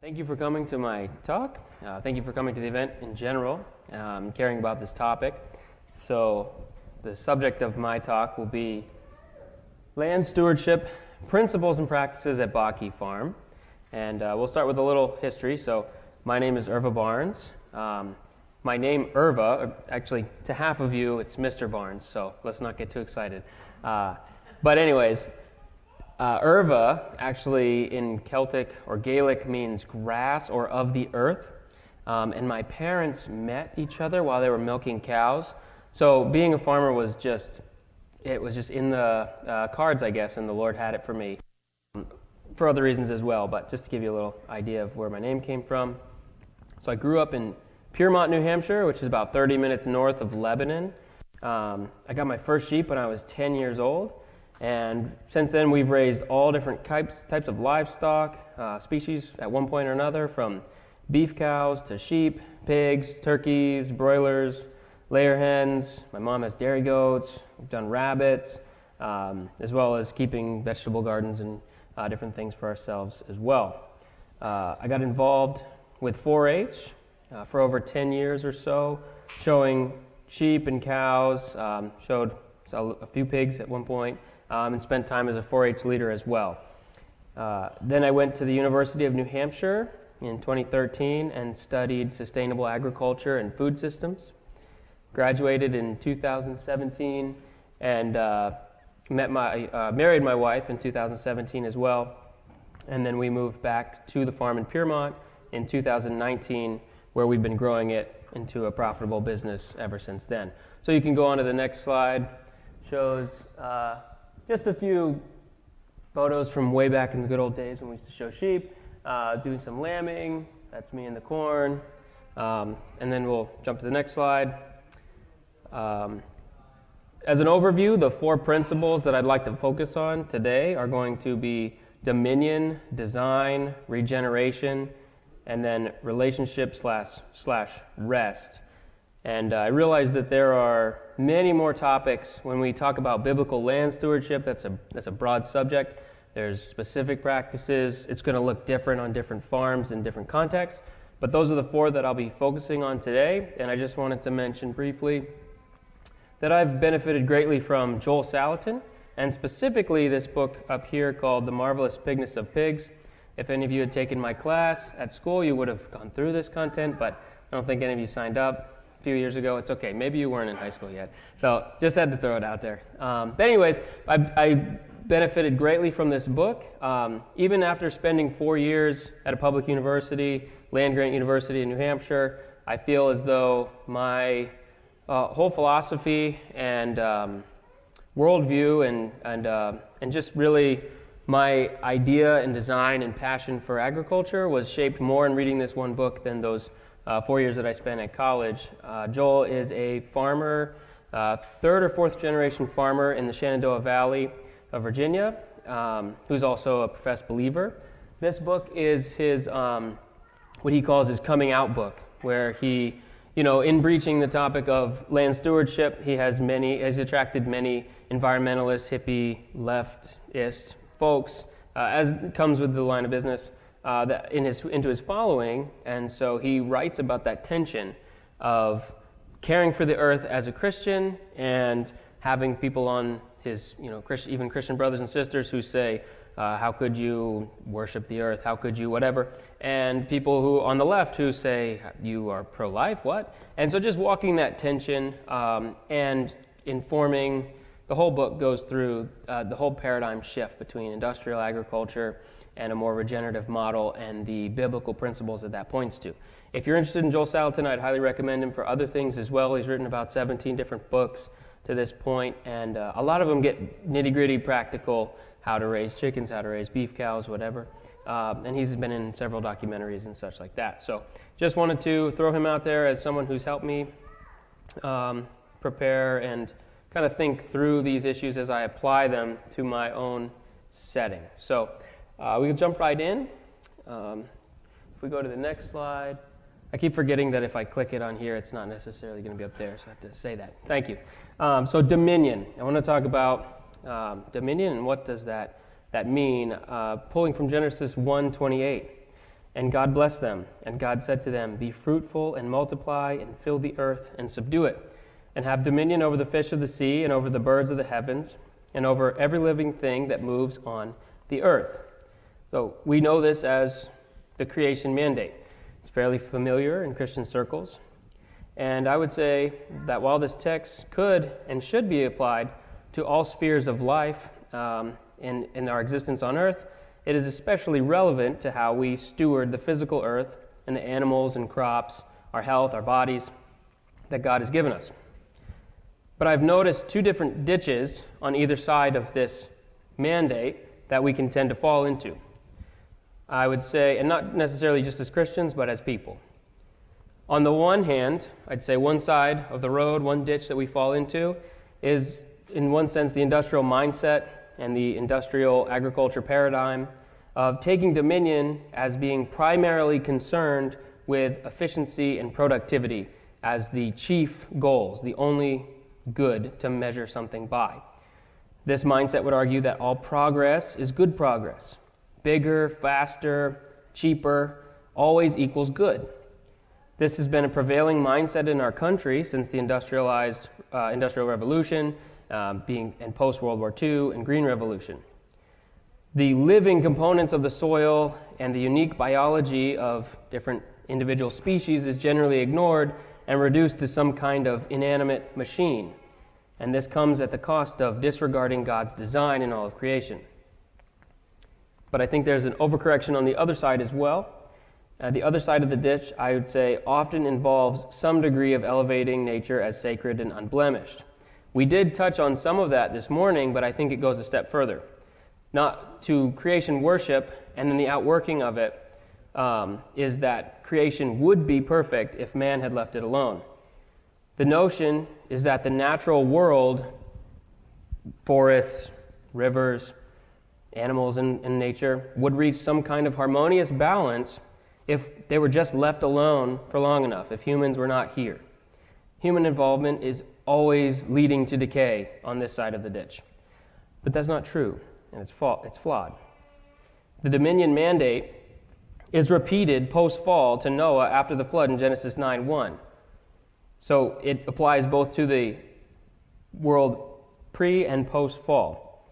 Thank you for coming to my talk. Thank you for coming to the event in general, caring about this topic. So the subject of my talk will be land stewardship, principles and practices at Baki Farm. And we'll start with a little history. So my name is Erva Barnes. My name Erva, actually to half of you it's Mr. Barnes, so let's not get too excited. But anyways, Erva actually in Celtic or Gaelic means grass or of the earth, and my parents met each other while they were milking cows. So being a farmer was just in the cards, I guess, and the Lord had it for me for other reasons as well, but just to give you a little idea of where my name came from. So I grew up in Piermont, New Hampshire, which is about 30 minutes north of Lebanon. I got my first sheep when I was 10 years old. And since then, we've raised all different types of livestock, species at one point or another, from beef cows to sheep, pigs, turkeys, broilers, layer hens. My mom has dairy goats. We've done rabbits, as well as keeping vegetable gardens and different things for ourselves as well. I got involved with 4-H for over 10 years or so, showing sheep and cows, showed a few pigs at one point, and spent time as a 4-H leader as well. Then I went to the University of New Hampshire in 2013 and studied sustainable agriculture and food systems. Graduated in 2017 and married my wife in 2017 as well. And then we moved back to the farm in Piermont in 2019, where we've been growing it into a profitable business ever since then. So you can go on to the next slide. Shows just a few photos from way back in the good old days when we used to show sheep, doing some lambing. That's me in the corn. And then we'll jump to the next slide. As an overview, the 4 principles that I'd like to focus on today are going to be dominion, design, regeneration, and then relationship slash rest. And I realize that there are many more topics when we talk about biblical land stewardship. That's a broad subject. There's specific practices. It's going to look different on different farms in different contexts. But those are the 4 that I'll be focusing on today. And I just wanted to mention briefly that I've benefited greatly from Joel Salatin, and specifically this book up here called The Marvelous Pigness of Pigs. If any of you had taken my class at school, you would have gone through this content, but I don't think any of you signed up a few years ago. It's okay. Maybe you weren't in high school yet. So just had to throw it out there. But anyways, I benefited greatly from this book. Even after spending 4 years at a public university, land-grant university in New Hampshire, I feel as though my whole philosophy and worldview and just really my idea and design and passion for agriculture was shaped more in reading this one book than those 4 years that I spent at college. Joel is a farmer, 3rd or 4th generation farmer in the Shenandoah Valley of Virginia, who's also a professed believer. This book is his, what he calls his coming out book, where he, in breaching the topic of land stewardship, he has attracted many environmentalists, hippie, leftist folks, as comes with the line of business, into his following. And so he writes about that tension of caring for the earth as a Christian and having people on his, even Christian brothers and sisters who say, how could you worship the earth? How could you whatever? And people who on the left who say, you are pro-life, what? And so just walking that tension and informing. The whole book goes through the whole paradigm shift between industrial agriculture and a more regenerative model and the biblical principles that that points to. If you're interested in Joel Salatin, I'd highly recommend him for other things as well. He's written about 17 different books to this point, and a lot of them get nitty-gritty practical, how to raise chickens, how to raise beef cows, whatever. And he's been in several documentaries and such like that. So just wanted to throw him out there as someone who's helped me prepare and kind of think through these issues as I apply them to my own setting. So we can jump right in. If we go to the next slide. I keep forgetting that if I click it on here, it's not necessarily going to be up there, so I have to say that. Thank you. So dominion. I want to talk about dominion and what does that mean, pulling from Genesis 1:28. And God blessed them, and God said to them, "Be fruitful and multiply and fill the earth and subdue it, and have dominion over the fish of the sea and over the birds of the heavens and over every living thing that moves on the earth." So we know this as the creation mandate. It's fairly familiar in Christian circles. And I would say that while this text could and should be applied to all spheres of life in our existence on earth, it is especially relevant to how we steward the physical earth and the animals and crops, our health, our bodies that God has given us. But I've noticed two different ditches on either side of this mandate that we can tend to fall into. I would say, and not necessarily just as Christians, but as people. On the one hand, I'd say one side of the road, one ditch that we fall into, is in one sense the industrial mindset and the industrial agriculture paradigm of taking dominion as being primarily concerned with efficiency and productivity as the chief goals, the only good to measure something by. This mindset would argue that all progress is good progress. Bigger, faster, cheaper, always equals good. This has been a prevailing mindset in our country since the industrial revolution, and post-World War II and Green Revolution. The living components of the soil and the unique biology of different individual species is generally ignored and reduced to some kind of inanimate machine. And this comes at the cost of disregarding God's design in all of creation. But I think there's an overcorrection on the other side as well. The other side of the ditch, I would say, often involves some degree of elevating nature as sacred and unblemished. We did touch on some of that this morning, but I think it goes a step further. Not to creation worship, and then the outworking of it is that creation would be perfect if man had left it alone. The notion is that the natural world, forests, rivers, animals in nature, would reach some kind of harmonious balance if they were just left alone for long enough, if humans were not here. Human involvement is always leading to decay on this side of the ditch. But that's not true, and it's flawed. The dominion mandate is repeated post-fall to Noah after the flood in Genesis 9:1. So it applies both to the world pre- and post-fall.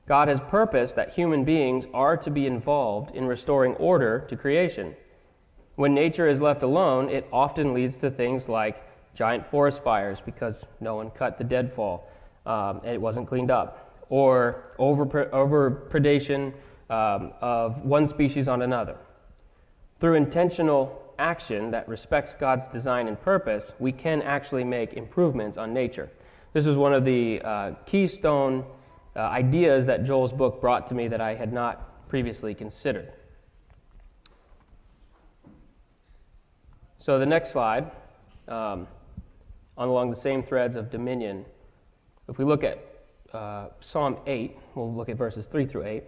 God has purposed that human beings are to be involved in restoring order to creation. When nature is left alone, it often leads to things like giant forest fires because no one cut the deadfall and it wasn't cleaned up, or overpredation of one species on another. Through intentional action that respects God's design and purpose, we can actually make improvements on nature. This is one of the keystone ideas that Joel's book brought to me that I had not previously considered. So the next slide, along the same threads of dominion, if we look at Psalm 8, we'll look at verses 3 through 8.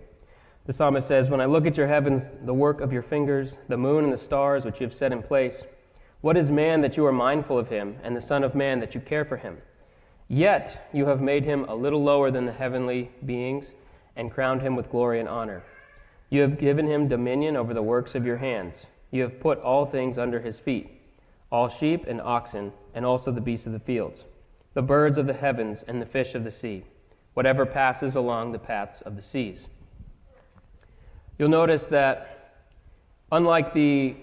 The psalmist says, "When I look at your heavens, the work of your fingers, the moon and the stars which you have set in place, what is man that you are mindful of him, and the son of man that you care for him? Yet you have made him a little lower than the heavenly beings and crowned him with glory and honor. You have given him dominion over the works of your hands. You have put all things under his feet, all sheep and oxen, and also the beasts of the fields, the birds of the heavens and the fish of the sea, whatever passes along the paths of the seas." You'll notice that, unlike the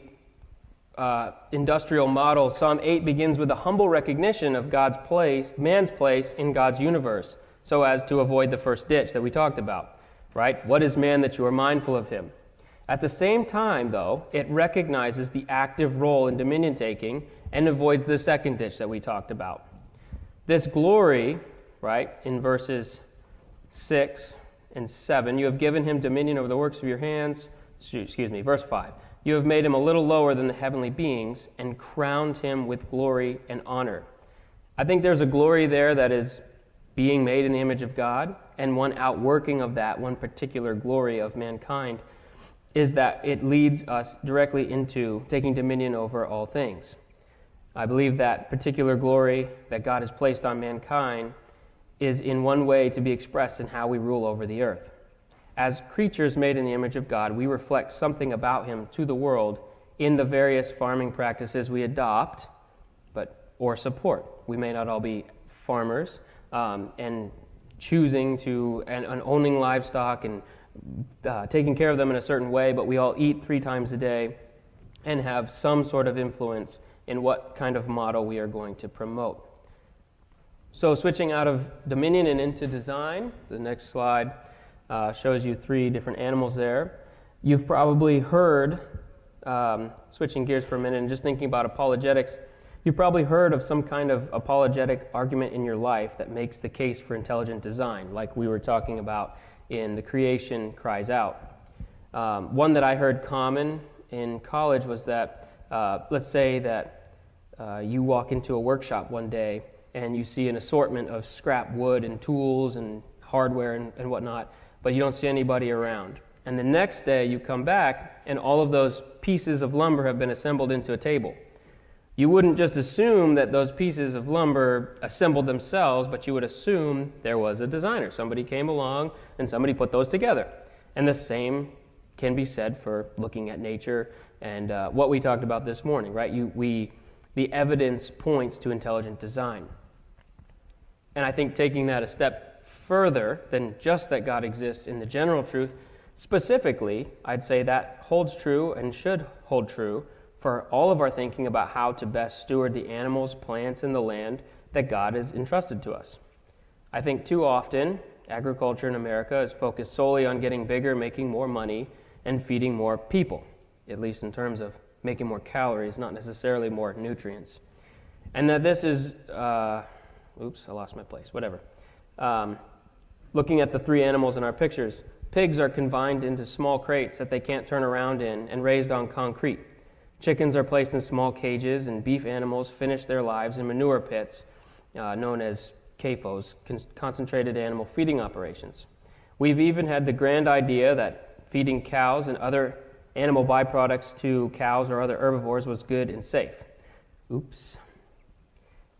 industrial model, Psalm 8 begins with a humble recognition of man's place in God's universe, so as to avoid the first ditch that we talked about, right? What is man that you are mindful of him? At the same time, though, it recognizes the active role in dominion taking and avoids the second ditch that we talked about. This glory, right, in verses 6 and 7, you have given him dominion over the works of your hands. Verse 5. You have made him a little lower than the heavenly beings and crowned him with glory and honor. I think there's a glory there that is being made in the image of God, and one outworking of that, one particular glory of mankind, is that it leads us directly into taking dominion over all things. I believe that particular glory that God has placed on mankind is in one way to be expressed in how we rule over the earth. As creatures made in the image of God, we reflect something about him to the world in the various farming practices we adopt or support. We may not all be farmers and choosing to and owning livestock and taking care of them in a certain way, but we all eat 3 times a day and have some sort of influence in what kind of model we are going to promote. So switching out of dominion and into design, the next slide shows you 3 different animals there. You've probably heard, switching gears for a minute and just thinking about apologetics, you've probably heard of some kind of apologetic argument in your life that makes the case for intelligent design, like we were talking about in The Creation Cries Out. One that I heard common in college was that, let's say that you walk into a workshop one day and you see an assortment of scrap wood and tools and hardware and whatnot, but you don't see anybody around. And the next day you come back and all of those pieces of lumber have been assembled into a table. You wouldn't just assume that those pieces of lumber assembled themselves, but you would assume there was a designer. Somebody came along and somebody put those together. And the same can be said for looking at nature and what we talked about this morning, right? The evidence points to intelligent design. And I think taking that a step further than just that God exists in the general truth, specifically, I'd say that holds true and should hold true for all of our thinking about how to best steward the animals, plants, and the land that God has entrusted to us. I think too often, agriculture in America is focused solely on getting bigger, making more money, and feeding more people, at least in terms of making more calories, not necessarily more nutrients. And that this is, oops, I lost my place, whatever. Looking at the 3 animals in our pictures, pigs are confined into small crates that they can't turn around in and raised on concrete. Chickens are placed in small cages, and beef animals finish their lives in manure pits, known as CAFOs, concentrated animal feeding operations. We've even had the grand idea that feeding cows and other animal byproducts to cows or other herbivores was good and safe. Oops.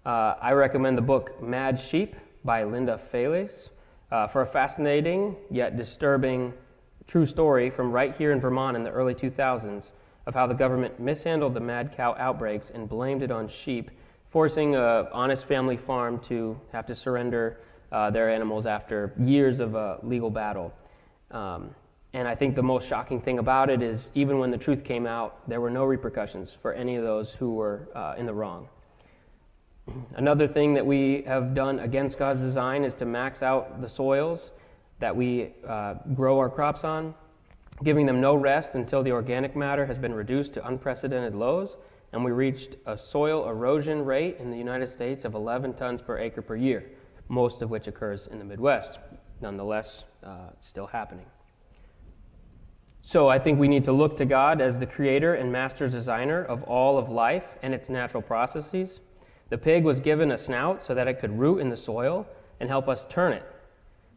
I recommend the book Mad Sheep by Linda Fales for a fascinating yet disturbing true story from right here in Vermont in the early 2000s of how the government mishandled the mad cow outbreaks and blamed it on sheep, forcing an honest family farm to have to surrender their animals after years of a legal battle. And I think the most shocking thing about it is even when the truth came out, there were no repercussions for any of those who were in the wrong. Another thing that we have done against God's design is to max out the soils that we grow our crops on, giving them no rest until the organic matter has been reduced to unprecedented lows, and we reached a soil erosion rate in the United States of 11 tons per acre per year, most of which occurs in the Midwest, nonetheless still happening. So I think we need to look to God as the creator and master designer of all of life and its natural processes. The pig was given a snout so that it could root in the soil and help us turn it.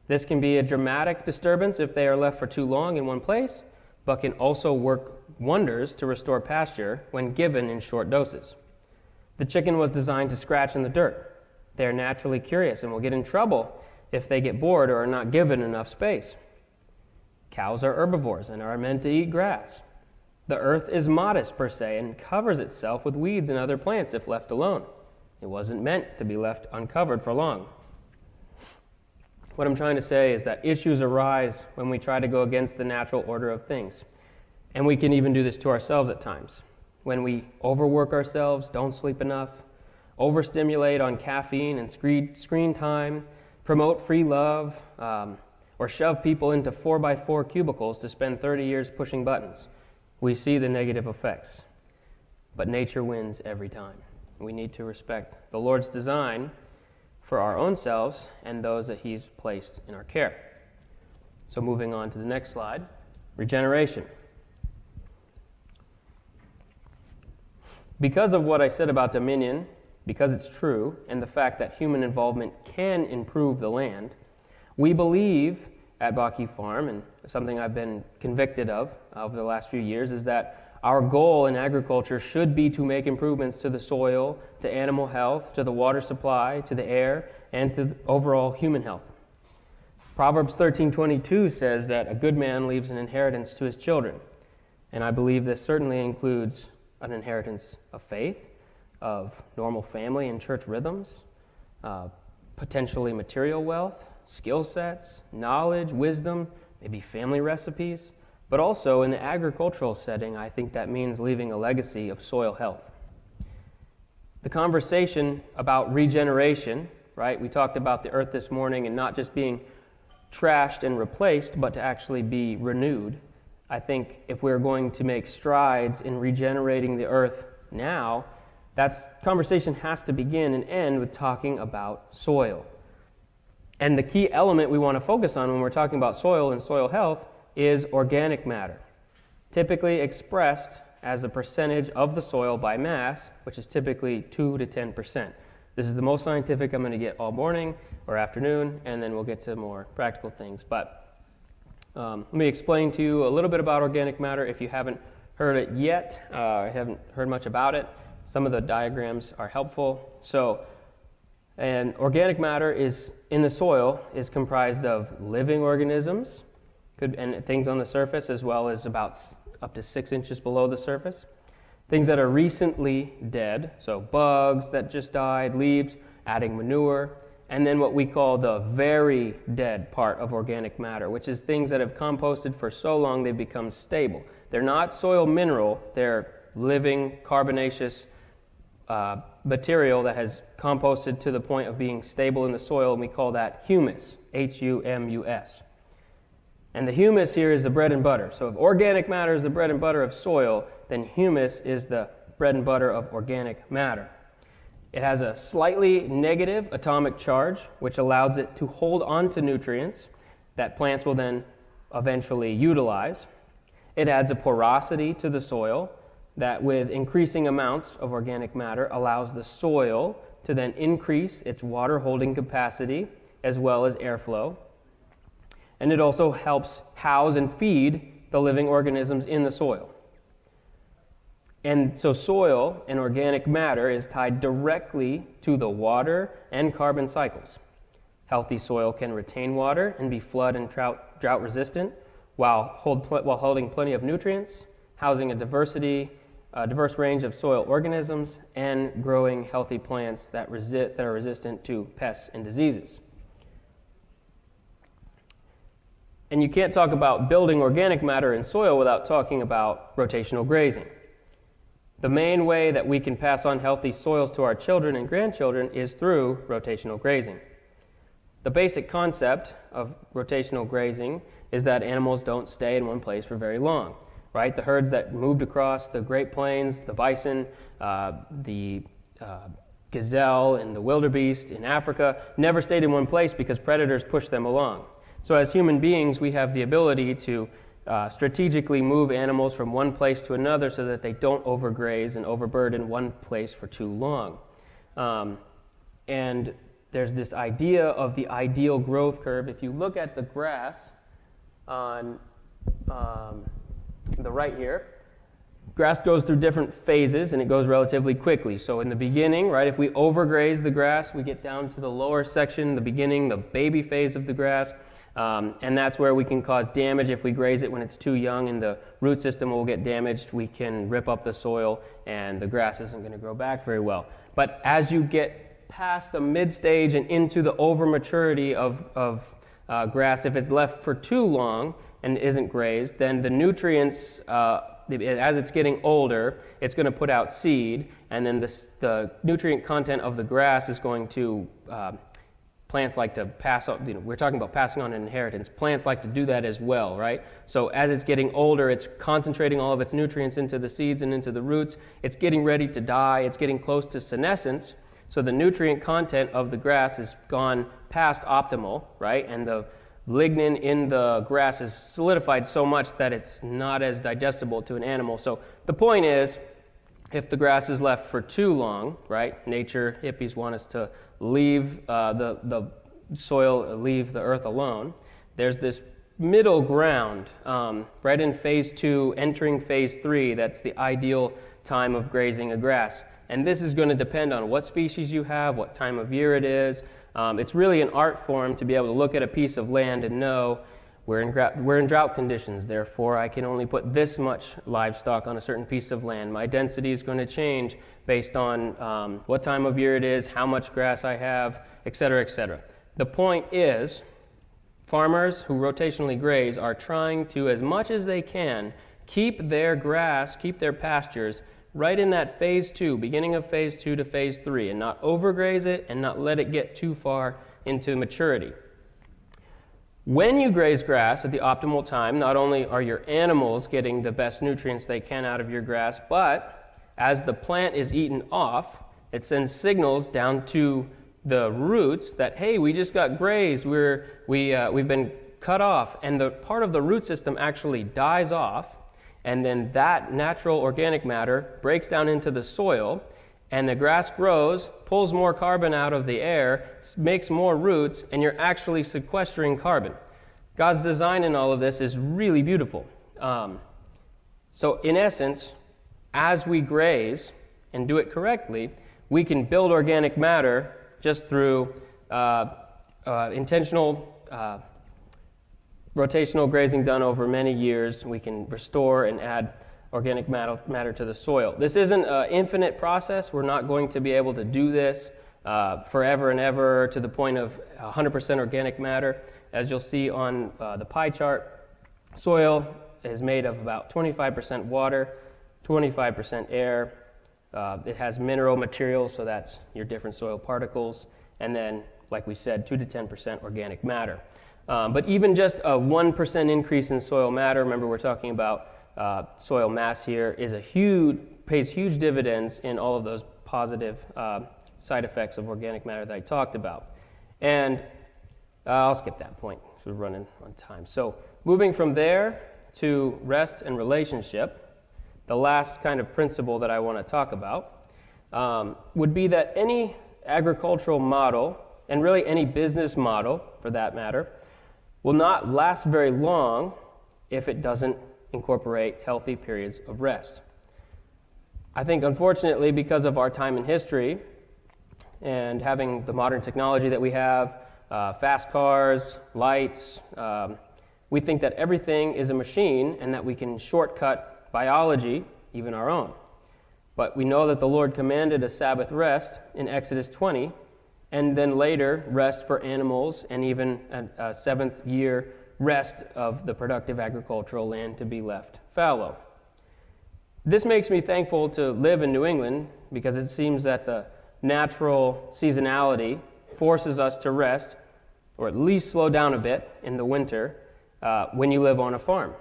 This can be a dramatic disturbance if they are left for too long in one place, but can also work wonders to restore pasture when given in short doses. The chicken was designed to scratch in the dirt. They are naturally curious and will get in trouble if they get bored or are not given enough space. Cows are herbivores and are meant to eat grass. The earth is modest per se and covers itself with weeds and other plants if left alone. It wasn't meant to be left uncovered for long. What I'm trying to say is that issues arise when we try to go against the natural order of things. And we can even do this to ourselves at times. When we overwork ourselves, don't sleep enough, overstimulate on caffeine and screen time, promote free love, or shove people into 4x4 cubicles to spend 30 years pushing buttons, we see the negative effects. But nature wins every time. We need to respect the Lord's design for our own selves and those that He's placed in our care. So moving on to the next slide, regeneration. Because of what I said about dominion, because it's true, and the fact that human involvement can improve the land, we believe at Baki Farm, and something I've been convicted of over the last few years, is that our goal in agriculture should be to make improvements to the soil, to animal health, to the water supply, to the air, and to overall human health. Proverbs 13:22 says that a good man leaves an inheritance to his children. And I believe this certainly includes an inheritance of faith, of normal family and church rhythms, potentially material wealth, skill sets, knowledge, wisdom, maybe family recipes. But also in the agricultural setting, I think that means leaving a legacy of soil health. The conversation about regeneration, right? We talked about the earth this morning and not just being trashed and replaced, but to actually be renewed. I think if we're going to make strides in regenerating the earth now, that conversation has to begin and end with talking about soil. And the key element we want to focus on when we're talking about soil and soil health is organic matter, typically expressed as the percentage of the soil by mass, which is typically 2 to 10%. This is the most scientific I'm going to get all morning or afternoon, and then we'll get to more practical things. But let me explain to you a little bit about organic matter if you haven't heard it yet, haven't heard much about it. Some of the diagrams are helpful. So, and organic matter is in the soil is comprised of living organisms and things on the surface, as well as about up to 6 inches below the surface. Things that are recently dead, so bugs that just died, leaves, adding manure, and then what we call the very dead part of organic matter, which is things that have composted for so long they've become stable. They're not soil mineral, they're living carbonaceous material that has composted to the point of being stable in the soil, and we call that humus, H-U-M-U-S. And the humus here is the bread and butter. So if organic matter is the bread and butter of soil, then humus is the bread and butter of organic matter. It has a slightly negative atomic charge, which allows it to hold on to nutrients that plants will then eventually utilize. It adds a porosity to the soil that, with increasing amounts of organic matter, allows the soil to then increase its water holding capacity as well as airflow. And it also helps house and feed the living organisms in the soil. And so soil and organic matter is tied directly to the water and carbon cycles. Healthy soil can retain water and be flood and drought resistant while holding plenty of nutrients, housing a diverse range of soil organisms, and growing healthy plants that are resistant to pests and diseases. And you can't talk about building organic matter in soil without talking about rotational grazing. The main way that we can pass on healthy soils to our children and grandchildren is through rotational grazing. The basic concept of rotational grazing is that animals don't stay in one place for very long, right? The herds that moved across the Great Plains, the bison, the gazelle, and the wildebeest in Africa never stayed in one place because predators pushed them along. So as human beings, we have the ability to strategically move animals from one place to another so that they don't overgraze and overburden one place for too long. And there's this idea of the ideal growth curve. If you look at the grass on the right here, grass goes through different phases and it goes relatively quickly. So in the beginning, right, if we overgraze the grass, we get down to the lower section, the beginning, the baby phase of the grass. And that's where we can cause damage if we graze it when it's too young and the root system will get damaged. We can rip up the soil and the grass isn't going to grow back very well. But as you get past the mid-stage and into the over-maturity of grass, if it's left for too long and isn't grazed, then the nutrients, as it's getting older, it's going to put out seed, and then the nutrient content of the grass is going to plants like to pass on, we're talking about passing on an inheritance. Plants like to do that as well, right? So as it's getting older, it's concentrating all of its nutrients into the seeds and into the roots. It's getting ready to die. It's getting close to senescence. So the nutrient content of the grass has gone past optimal, right? And the lignin in the grass is solidified so much that it's not as digestible to an animal. So the point is, if the grass is left for too long, right? Nature, hippies want us to leave the soil, leave the earth alone. There's this middle ground, right in phase 2, entering phase 3, that's the ideal time of grazing a grass. And this is going to depend on what species you have, what time of year it is. It's really an art form to be able to look at a piece of land and know we're in drought conditions, therefore I can only put this much livestock on a certain piece of land. My density is going to change based on what time of year it is, how much grass I have, etc., etc. The point is, farmers who rotationally graze are trying to, as much as they can, keep their grass, keep their pastures right in that phase 2, beginning of phase 2 to phase 3, and not overgraze it and not let it get too far into maturity. When you graze grass at the optimal time, not only are your animals getting the best nutrients they can out of your grass, but as the plant is eaten off, it sends signals down to the roots that, hey, we just got grazed, we've been cut off, and the part of the root system actually dies off, and then that natural organic matter breaks down into the soil, and the grass grows, pulls more carbon out of the air, makes more roots, and you're actually sequestering carbon. God's design in all of this is really beautiful. So in essence, as we graze and do it correctly, we can build organic matter just through intentional rotational grazing done over many years. We can restore and add organic matter to the soil. This isn't an infinite process. We're not going to be able to do this forever and ever to the point of 100% organic matter. As you'll see on the pie chart, soil is made of about 25% water, 25% air. It has mineral materials, so that's your different soil particles, and then, like we said, 2 to 10% organic matter. But even just a 1% increase in soil matter, remember we're talking about soil mass here, pays huge dividends in all of those positive side effects of organic matter that I talked about. And I'll skip that point because we're running on time. So moving from there to rest and relationship, the last kind of principle that I want to talk about would be that any agricultural model, and really any business model for that matter, will not last very long if it doesn't incorporate healthy periods of rest. I think, unfortunately, because of our time in history and having the modern technology that we have, fast cars, lights, we think that everything is a machine and that we can shortcut biology, even our own. But we know that the Lord commanded a Sabbath rest in Exodus 20, and then later rest for animals, and even a seventh year rest of the productive agricultural land to be left fallow. This makes me thankful to live in New England because it seems that the natural seasonality forces us to rest, or at least slow down a bit in the winter when you live on a farm.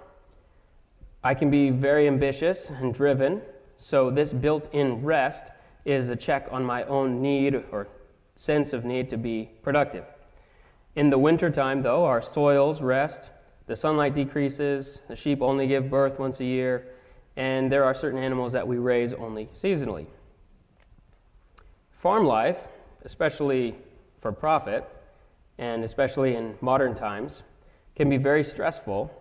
I can be very ambitious and driven, so this built-in rest is a check on my own need or sense of need to be productive. In the wintertime, though, our soils rest, the sunlight decreases, the sheep only give birth once a year, and there are certain animals that we raise only seasonally. Farm life, especially for profit, and especially in modern times, can be very stressful,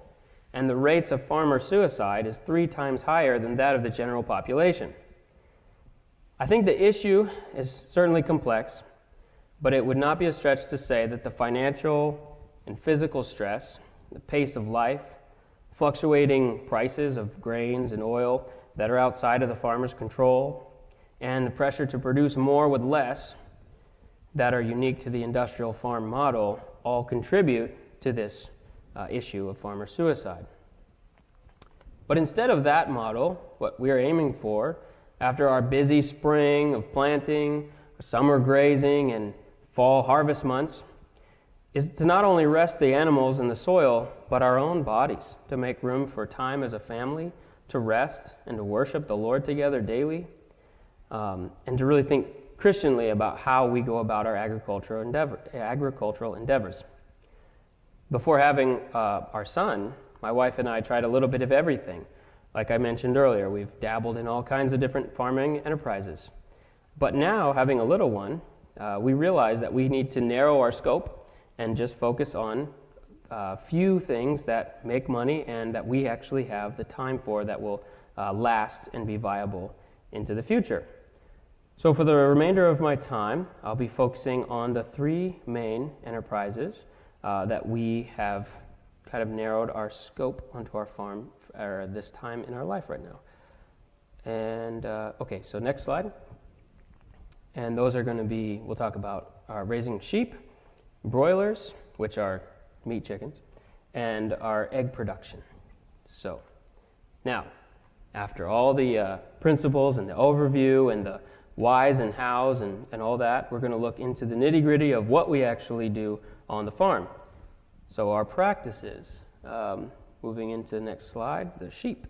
and the rates of farmer suicide is 3 times higher than that of the general population. I think the issue is certainly complex, but it would not be a stretch to say that the financial and physical stress, the pace of life, fluctuating prices of grains and oil that are outside of the farmer's control, and the pressure to produce more with less that are unique to the industrial farm model all contribute to this issue of farmer suicide. But instead of that model, what we are aiming for, after our busy spring of planting, summer grazing, and fall harvest months, is to not only rest the animals and the soil, but our own bodies, to make room for time as a family, to rest and to worship the Lord together daily, and to really think Christianly about how we go about our agricultural endeavors. Before having our son, my wife and I tried a little bit of everything. Like I mentioned earlier, we've dabbled in all kinds of different farming enterprises. But now, having a little one, we realize that we need to narrow our scope and just focus on a few things that make money and that we actually have the time for that will last and be viable into the future. So for the remainder of my time, I'll be focusing on the 3 main enterprises that we have kind of narrowed our scope onto our farm this time in our life right now. And okay, so next slide. And those are going to be, we'll talk about raising sheep, broilers, which are meat chickens, and our egg production. So now, after all the principles and the overview and the whys and hows and all that, we're going to look into the nitty-gritty of what we actually do on the farm. So our practices, moving into the next slide, the sheep.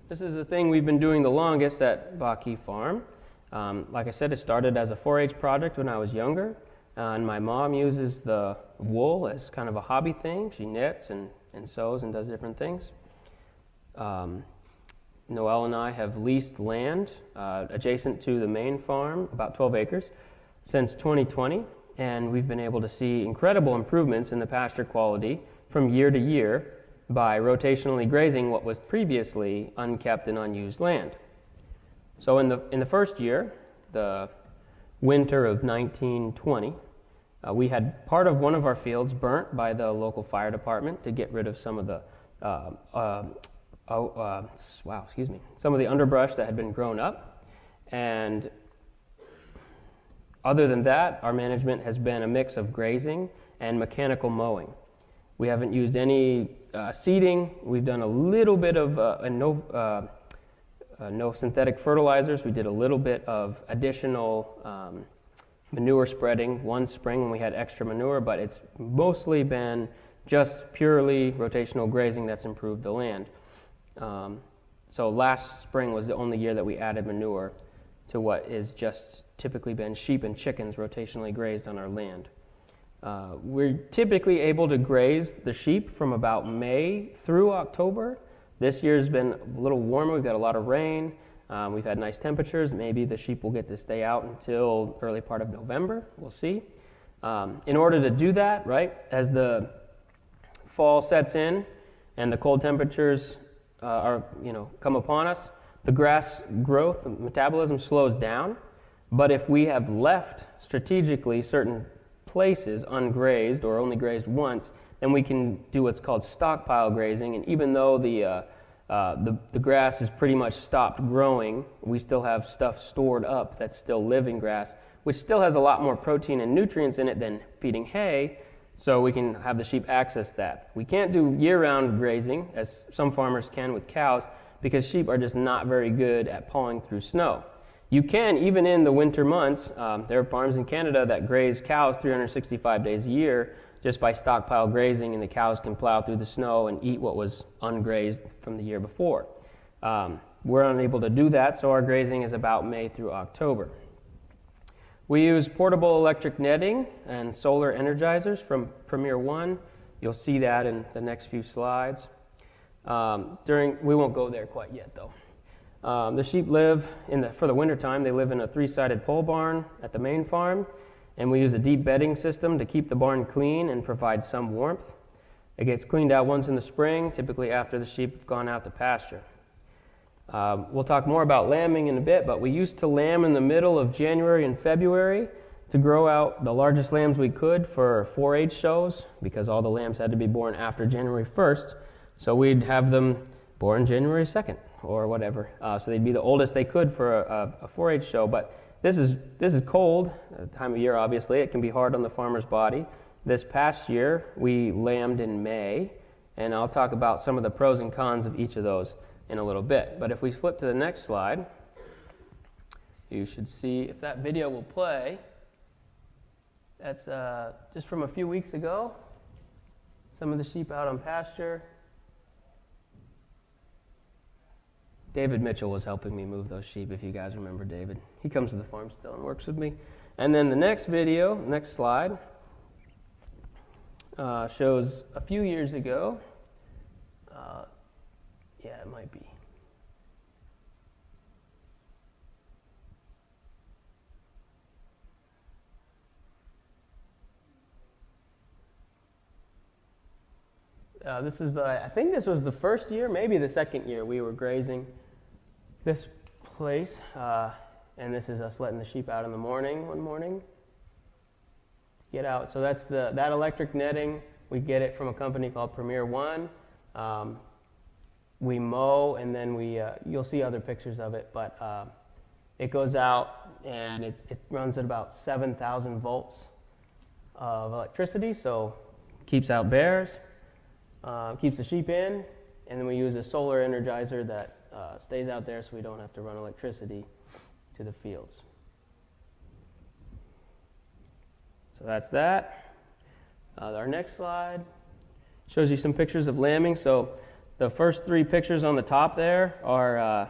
This is the thing we've been doing the longest at Baki Farm. Like I said, it started as a 4-H project when I was younger, and my mom uses the wool as kind of a hobby thing. She knits and sews and does different things. Noelle and I have leased land adjacent to the main farm, about 12 acres, since 2020, and we've been able to see incredible improvements in the pasture quality from year to year by rotationally grazing what was previously unkept and unused land. So in the first year, the winter of 1920, we had part of one of our fields burnt by the local fire department to get rid of some of the some of the underbrush that had been grown up. And other than that, our management has been a mix of grazing and mechanical mowing. We haven't used any seeding. We've done a little bit of no synthetic fertilizers. We did a little bit of additional manure spreading one spring when we had extra manure, but it's mostly been just purely rotational grazing that's improved the land. So last spring was the only year that we added manure to what is just typically been sheep and chickens rotationally grazed on our land. We're typically able to graze the sheep from about May through October. This year's been a little warmer. We've got a lot of rain. We've had nice temperatures. Maybe the sheep will get to stay out until early part of November. We'll see. In order to do that, right, as the fall sets in and the cold temperatures come upon us, the grass growth, the metabolism slows down. But if we have left strategically certain places ungrazed or only grazed once, then we can do what's called stockpile grazing. And even though the grass is pretty much stopped growing, we still have stuff stored up that's still living grass, which still has a lot more protein and nutrients in it than feeding hay, so we can have the sheep access that. We can't do year-round grazing, as some farmers can with cows, because sheep are just not very good at pawing through snow. You can, even in the winter months, there are farms in Canada that graze cows 365 days a year just by stockpile grazing, and the cows can plow through the snow and eat what was ungrazed from the year before. We're unable to do that, so our grazing is about May through October. We use portable electric netting and solar energizers from Premier One. You'll see that in the next few slides. We won't go there quite yet, though. The sheep live, for the winter time, they live in a 3-sided pole barn at the main farm, and we use a deep bedding system to keep the barn clean and provide some warmth. It gets cleaned out once in the spring, typically after the sheep have gone out to pasture. We'll talk more about lambing in a bit, but we used to lamb in the middle of January and February to grow out the largest lambs we could for 4-H shows, because all the lambs had to be born after January 1st, so we'd have them born January 2nd or whatever. So they'd be the oldest they could for a 4-H show, but this is cold, time of year obviously. It can be hard on the farmer's body. This past year, we lambed in May, and I'll talk about some of the pros and cons of each of those in a little bit. But if we flip to the next slide, you should see, if that video will play, that's just from a few weeks ago. Some of the sheep out on pasture. David Mitchell was helping me move those sheep, if you guys remember David. He comes to the farm still and works with me. And then the next video, next slide, shows a few years ago. Yeah, it might be. This is, I think this was the first year, maybe the second year we were grazing this place. And this is us letting the sheep out in the morning, one morning. Get out. So that's that electric netting We get it from a company called Premier One. We mow, and then you'll see other pictures of it, but it goes out and it runs at about 7,000 volts of electricity, so keeps out bears, keeps the sheep in, and then we use a solar energizer that stays out there so we don't have to run electricity to the fields. So that's that. Our next slide shows you some pictures of lambing. So the first 3 pictures on the top there are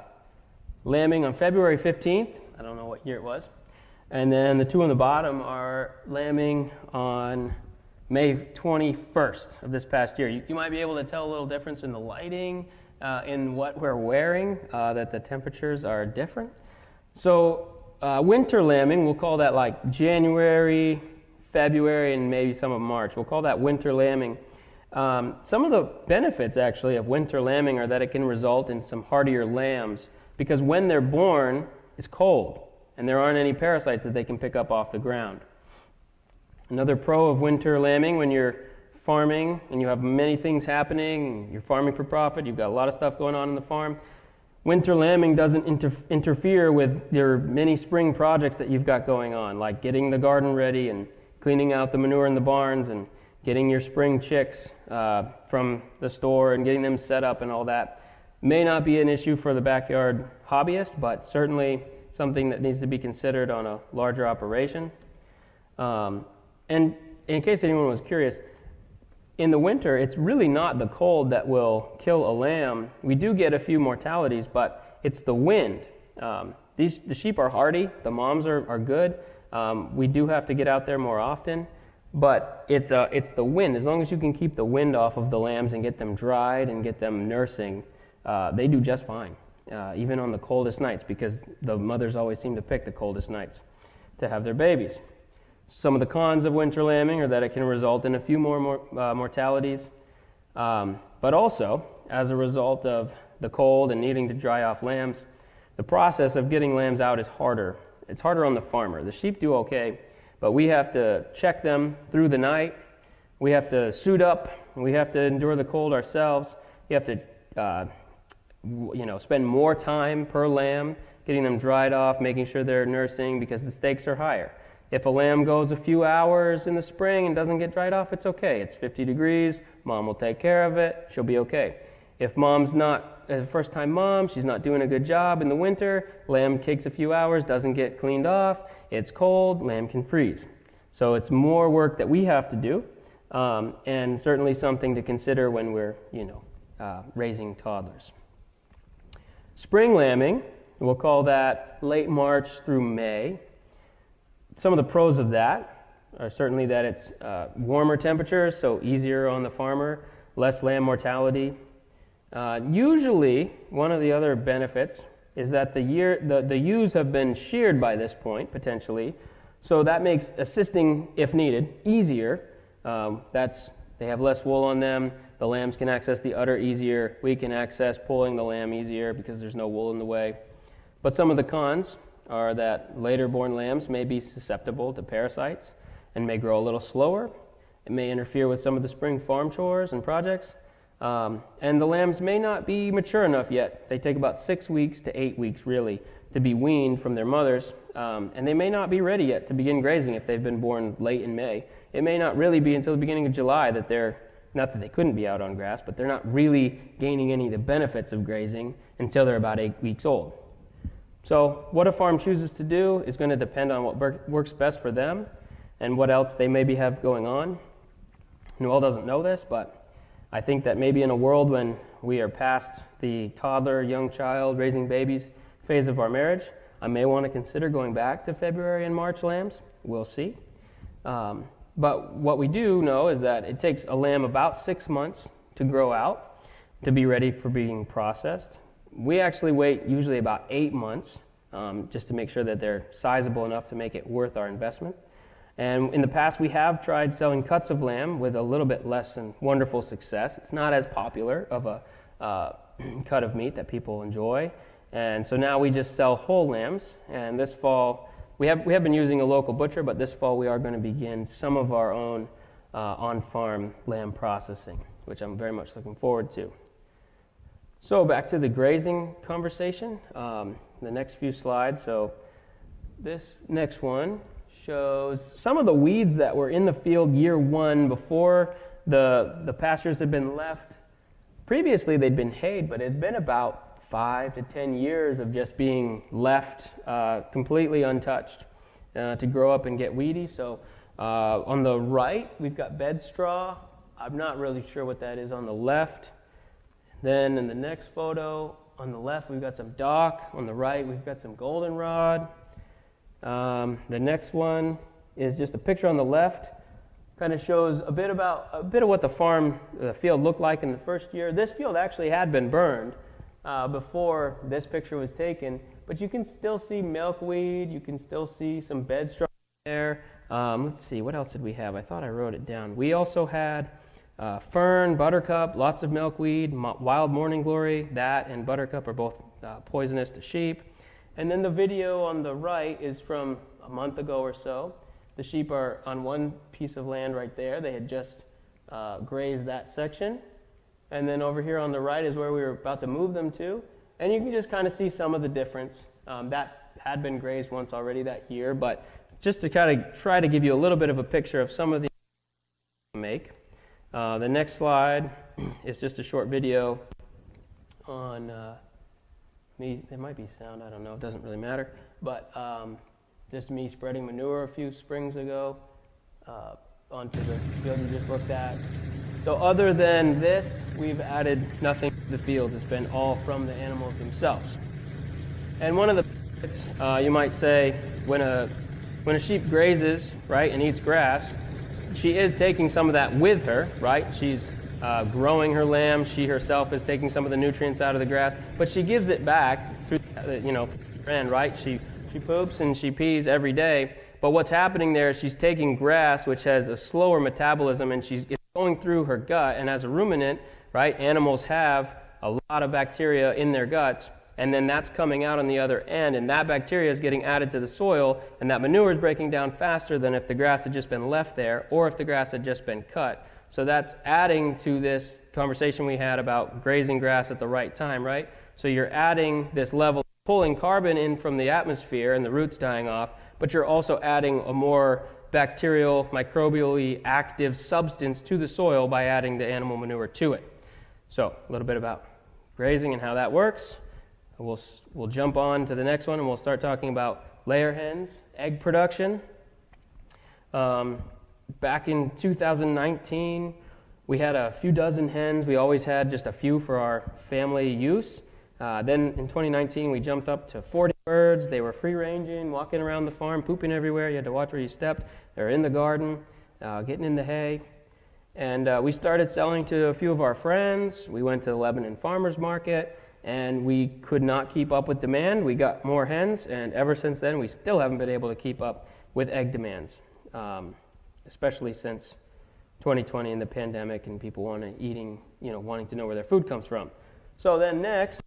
lambing on February 15th. I don't know what year it was. And then the 2 on the bottom are lambing on May 21st of this past year. You might be able to tell a little difference in the lighting, in what we're wearing, that the temperatures are different. So winter lambing, we'll call that like January, February, and maybe some of March. We'll call that winter lambing. Some of the benefits actually of winter lambing are that it can result in some hardier lambs, because when they're born, it's cold and there aren't any parasites that they can pick up off the ground. Another pro of winter lambing, when you're farming and you have many things happening, you're farming for profit, you've got a lot of stuff going on in the farm, winter lambing doesn't interfere with your many spring projects that you've got going on, like getting the garden ready and cleaning out the manure in the barns and getting your spring chicks from the store and getting them set up and all that. May not be an issue for the backyard hobbyist, but certainly something that needs to be considered on a larger operation. And in case anyone was curious, in the winter, it's really not the cold that will kill a lamb. We do get a few mortalities, but it's the wind. The sheep are hardy, the moms are good. We do have to get out there more often, but it's the wind. As long as you can keep the wind off of the lambs and get them dried and get them nursing, they do just fine, even on the coldest nights, because the mothers always seem to pick the coldest nights to have their babies. Some of the cons of winter lambing are that it can result in a few more mortalities, but also, as a result of the cold and needing to dry off lambs, the process of getting lambs out is harder. It's harder on the farmer. The sheep do okay, but we have to check them through the night. We have to suit up. We have to endure the cold ourselves. You have to spend more time per lamb getting them dried off, making sure they're nursing, because the stakes are higher. If a lamb goes a few hours in the spring and doesn't get dried off, it's okay. It's 50 degrees. Mom will take care of it. She'll be okay. If mom's not a first-time mom, she's not doing a good job in the winter, lamb takes a few hours, doesn't get cleaned off, it's cold, lamb can freeze. So it's more work that we have to do, and certainly something to consider when we're, raising toddlers. Spring lambing, we'll call that late March through May. Some of the pros of that are certainly that it's warmer temperatures, so easier on the farmer, less lamb mortality. Usually, one of the other benefits is that the ewes have been sheared by this point, potentially, so that makes assisting, if needed, easier. They have less wool on them, the lambs can access the udder easier, we can access pulling the lamb easier because there's no wool in the way. But some of the cons are that later born lambs may be susceptible to parasites and may grow a little slower. It may interfere with some of the spring farm chores and projects. And the lambs may not be mature enough yet. They take about 6 weeks to 8 weeks, really, to be weaned from their mothers. And they may not be ready yet to begin grazing if they've been born late in May. It may not really be until the beginning of July that not that they couldn't be out on grass, but they're not really gaining any of the benefits of grazing until they're about 8 weeks old. So what a farm chooses to do is going to depend on what works best for them and what else they maybe have going on. Noel doesn't know this, but I think that maybe in a world when we are past the toddler, young child, raising babies phase of our marriage, I may want to consider going back to February and March lambs. We'll see. But what we do know is that it takes a lamb about 6 months to grow out to be ready for being processed. We actually wait usually about 8 months just to make sure that they're sizable enough to make it worth our investment. And in the past, we have tried selling cuts of lamb with a little bit less than wonderful success. It's not as popular of a cut of meat that people enjoy. And so now we just sell whole lambs. And this fall, we have been using a local butcher, but this fall we are going to begin some of our own on-farm lamb processing, which I'm very much looking forward to. So back to the grazing conversation, the next few slides. So this next one shows some of the weeds that were in the field year one before the pastures had been left. Previously they'd been hayed, but it's been about 5 to 10 years of just being left completely untouched to grow up and get weedy. So on the right we've got bed straw. I'm not really sure what that is on the left. Then in the next photo on the left we've got some dock. On the right we've got some goldenrod. The next one is just a picture on the left. Kind of shows a bit of what the field looked like in the first year. This field actually had been burned before this picture was taken, but you can still see milkweed. You can still see some bed straw there. Let's see, what else did we have? I thought I wrote it down. We also had fern, buttercup, lots of milkweed, wild morning glory. That and buttercup are both poisonous to sheep. And then the video on the right is from a month ago or so. The sheep are on one piece of land right there. They had just grazed that section. And then over here on the right is where we were about to move them to. And you can just kind of see some of the difference. That had been grazed once already that year, but just to kind of try to give you a little bit of a picture of some of the make. The next slide is just a short video on me. There might be sound, I don't know, it doesn't really matter. But just me spreading manure a few springs ago onto the field you just looked at. So other than this, we've added nothing to the fields. It's been all from the animals themselves. And one of the benefits, you might say, when a sheep grazes, right, and eats grass, she is taking some of that with her, right? She's growing her lamb. She herself is taking some of the nutrients out of the grass, but she gives it back through, end, right? She poops and she pees every day, but what's happening there is she's taking grass, which has a slower metabolism, and it's going through her gut. And as a ruminant, right, animals have a lot of bacteria in their guts, and then that's coming out on the other end, and that bacteria is getting added to the soil, and that manure is breaking down faster than if the grass had just been left there or if the grass had just been cut. So that's adding to this conversation we had about grazing grass at the right time, right? So you're adding this level, pulling carbon in from the atmosphere and the roots dying off, but you're also adding a more bacterial, microbially active substance to the soil by adding the animal manure to it. So a little bit about grazing and how that works. We'll jump on to the next one, and we'll start talking about layer hens, egg production. Back in 2019, we had a few dozen hens. We always had just a few for our family use. Then in 2019, we jumped up to 40 birds. They were free-ranging, walking around the farm, pooping everywhere. You had to watch where you stepped. They were in the garden, getting in the hay. And we started selling to a few of our friends. We went to the Lebanon Farmers Market, and we could not keep up with demand. We got more hens, and ever since then, we still haven't been able to keep up with egg demands, especially since 2020 and the pandemic, and people wanting to know where their food comes from. So then next,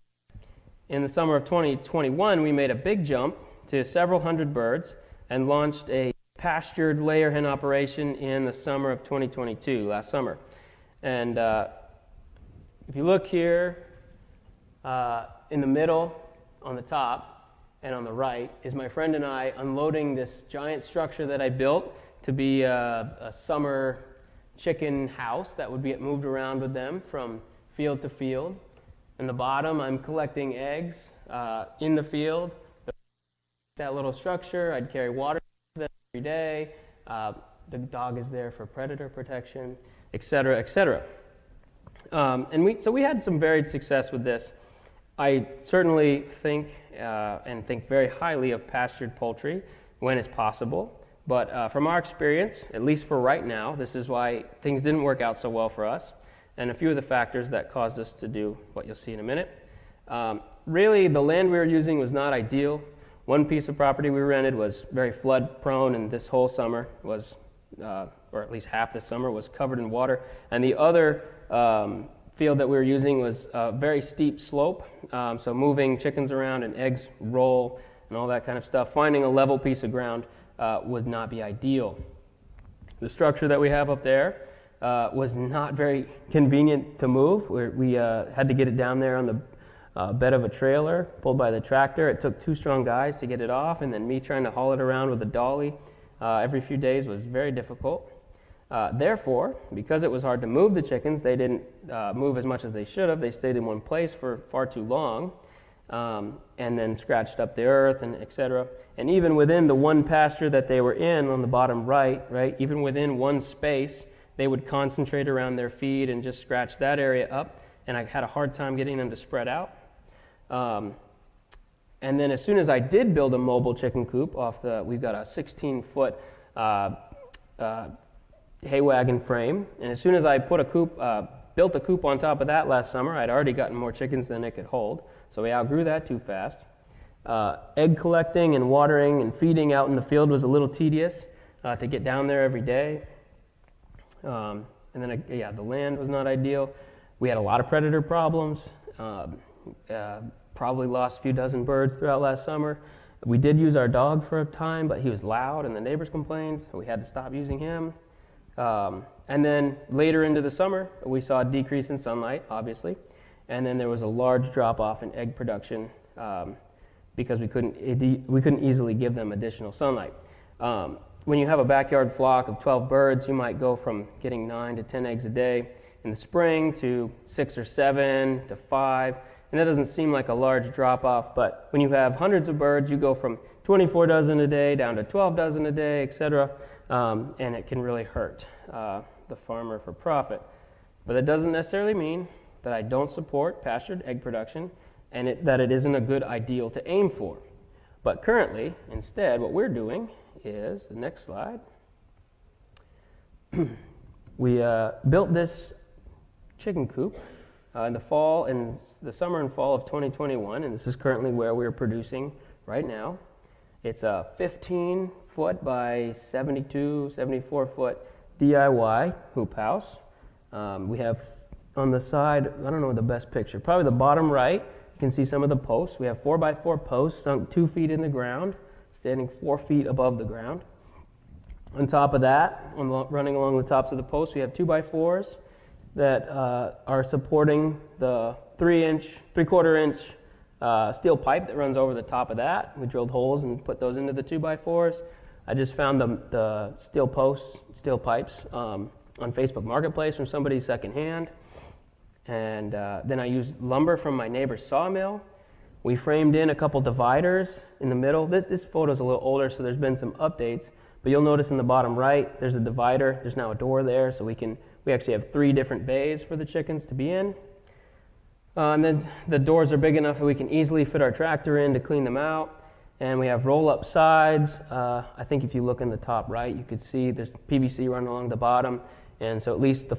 in the summer of 2021, we made a big jump to several hundred birds and launched a pastured layer hen operation in the summer of 2022, last summer. And if you look here, in the middle, on the top, and on the right, is my friend and I unloading this giant structure that I built to be a summer chicken house that would get moved around with them from field to field. In the bottom, I'm collecting eggs in the field. That little structure, I'd carry water for them every day. The dog is there for predator protection, etc., etc. So we had some varied success with this. I certainly think very highly of pastured poultry when it's possible. But from our experience, at least for right now, this is why things didn't work out so well for us, and a few of the factors that caused us to do what you'll see in a minute. Really, the land we were using was not ideal. One piece of property we rented was very flood prone, and this whole summer was, or at least half the summer, was covered in water. And the other field that we were using was a very steep slope, so moving chickens around and eggs roll and all that kind of stuff. Finding a level piece of ground would not be ideal. The structure that we have up there was not very convenient to move. We had to get it down there on the bed of a trailer pulled by the tractor. It took 2 strong guys to get it off, and then me trying to haul it around with a dolly every few days was very difficult. Therefore, because it was hard to move the chickens, they didn't move as much as they should have. They stayed in one place for far too long, and then scratched up the earth, and etc. And even within the one pasture that they were in on the bottom right, even within one space, they would concentrate around their feed and just scratch that area up, and I had a hard time getting them to spread out. And then as soon as I did build a mobile chicken coop we've got a 16-foot hay wagon frame, and as soon as I built a coop on top of that last summer, I'd already gotten more chickens than it could hold, so we outgrew that too fast. Egg collecting and watering and feeding out in the field was a little tedious to get down there every day. And then, the land was not ideal. We had a lot of predator problems. Probably lost a few dozen birds throughout last summer. We did use our dog for a time, but he was loud and the neighbors complained, so we had to stop using him. And then later into the summer, we saw a decrease in sunlight, obviously, and then there was a large drop-off in egg production because we couldn't easily give them additional sunlight. When you have a backyard flock of 12 birds, you might go from getting 9 to 10 eggs a day in the spring to 6 or 7 to 5, and that doesn't seem like a large drop-off, but when you have hundreds of birds, you go from 24 dozen a day down to 12 dozen a day, etc., and it can really hurt the farmer for profit. But that doesn't necessarily mean that I don't support pastured egg production and that it isn't a good ideal to aim for. But currently, instead, what we're doing is, the next slide, we built this chicken coop in the summer and fall of 2021, and this is currently where we're producing right now. It's a 15-foot by 72, 74-foot DIY hoop house. We have on the side, I don't know the best picture, probably the bottom right, you can see some of the posts. We have 4x4 posts sunk 2 feet in the ground, standing 4 feet above the ground. On top of that, running along the tops of the posts, we have 2x4s that are supporting the 3/4 inch steel pipe that runs over the top of that. We drilled holes and put those into the 2x4s. I just found the steel pipes on Facebook Marketplace from somebody secondhand. And then I used lumber from my neighbor's sawmill. We framed in a couple dividers in the middle. This photo's a little older, so there's been some updates. But you'll notice in the bottom right, there's a divider. There's now a door there, so we actually have 3 different bays for the chickens to be in. And then the doors are big enough that we can easily fit our tractor in to clean them out. And we have roll-up sides. I think if you look in the top right, you could see there's PVC running along the bottom. And so at least the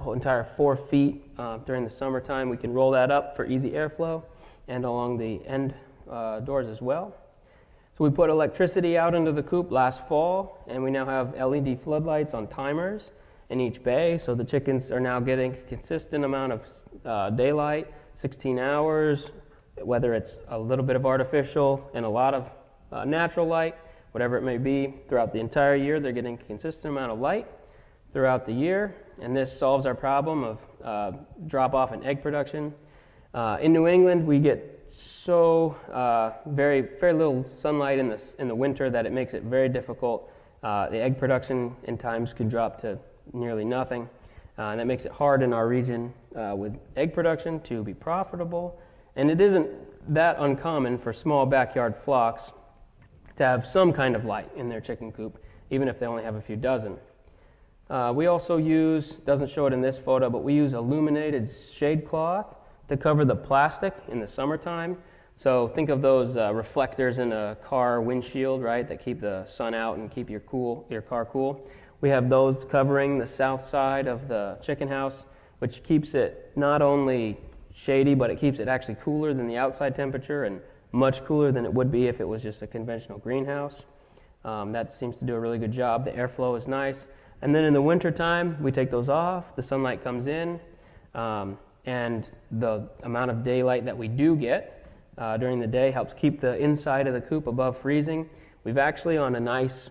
entire 4 feet during the summertime, we can roll that up for easy airflow, and along the end doors as well. So we put electricity out into the coop last fall, and we now have LED floodlights on timers in each bay, so the chickens are now getting a consistent amount of daylight, 16 hours, whether it's a little bit of artificial and a lot of natural light, whatever it may be, throughout the entire year, they're getting a consistent amount of light throughout the year, and this solves our problem of drop-off in egg production. In New England, we get so very little sunlight in the winter that it makes it very difficult. The egg production in times can drop to nearly nothing, and that makes it hard in our region with egg production to be profitable. And it isn't that uncommon for small backyard flocks to have some kind of light in their chicken coop, even if they only have a few dozen. We also use, doesn't show it in this photo, but we use illuminated shade cloth to cover the plastic in the summertime. So think of those reflectors in a car windshield, right, that keep the sun out and keep your car cool. We have those covering the south side of the chicken house, which keeps it not only shady, but it keeps it actually cooler than the outside temperature and much cooler than it would be if it was just a conventional greenhouse. That seems to do a really good job. The airflow is nice. And then in the wintertime, we take those off, the sunlight comes in, and the amount of daylight that we do get during the day helps keep the inside of the coop above freezing. We've actually, on a nice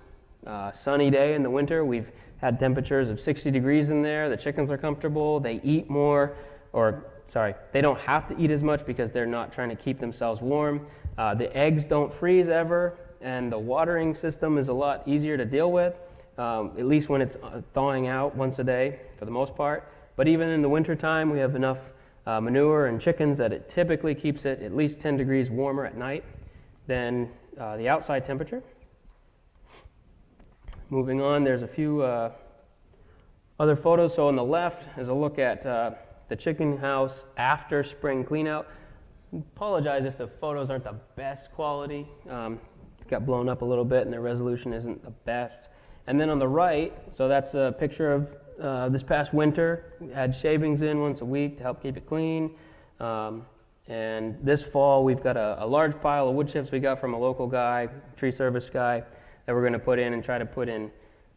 sunny day in the winter, we've had temperatures of 60 degrees in there. The chickens are comfortable. They eat more, or sorry, they don't have to eat as much because they're not trying to keep themselves warm. The eggs don't freeze ever, and the watering system is a lot easier to deal with, at least when it's thawing out once a day for the most part. But even in the wintertime, we have enough manure and chickens that it typically keeps it at least 10 degrees warmer at night than the outside temperature. Moving on, there's a few other photos. So on the left is a look at the chicken house after spring cleanout. Apologize if the photos aren't the best quality. Got blown up a little bit and the resolution isn't the best. And then on the right, so that's a picture of this past winter. We had shavings in once a week to help keep it clean. And this fall, we've got a large pile of wood chips we got from a local guy, tree service guy, that we're going to put in and try to put in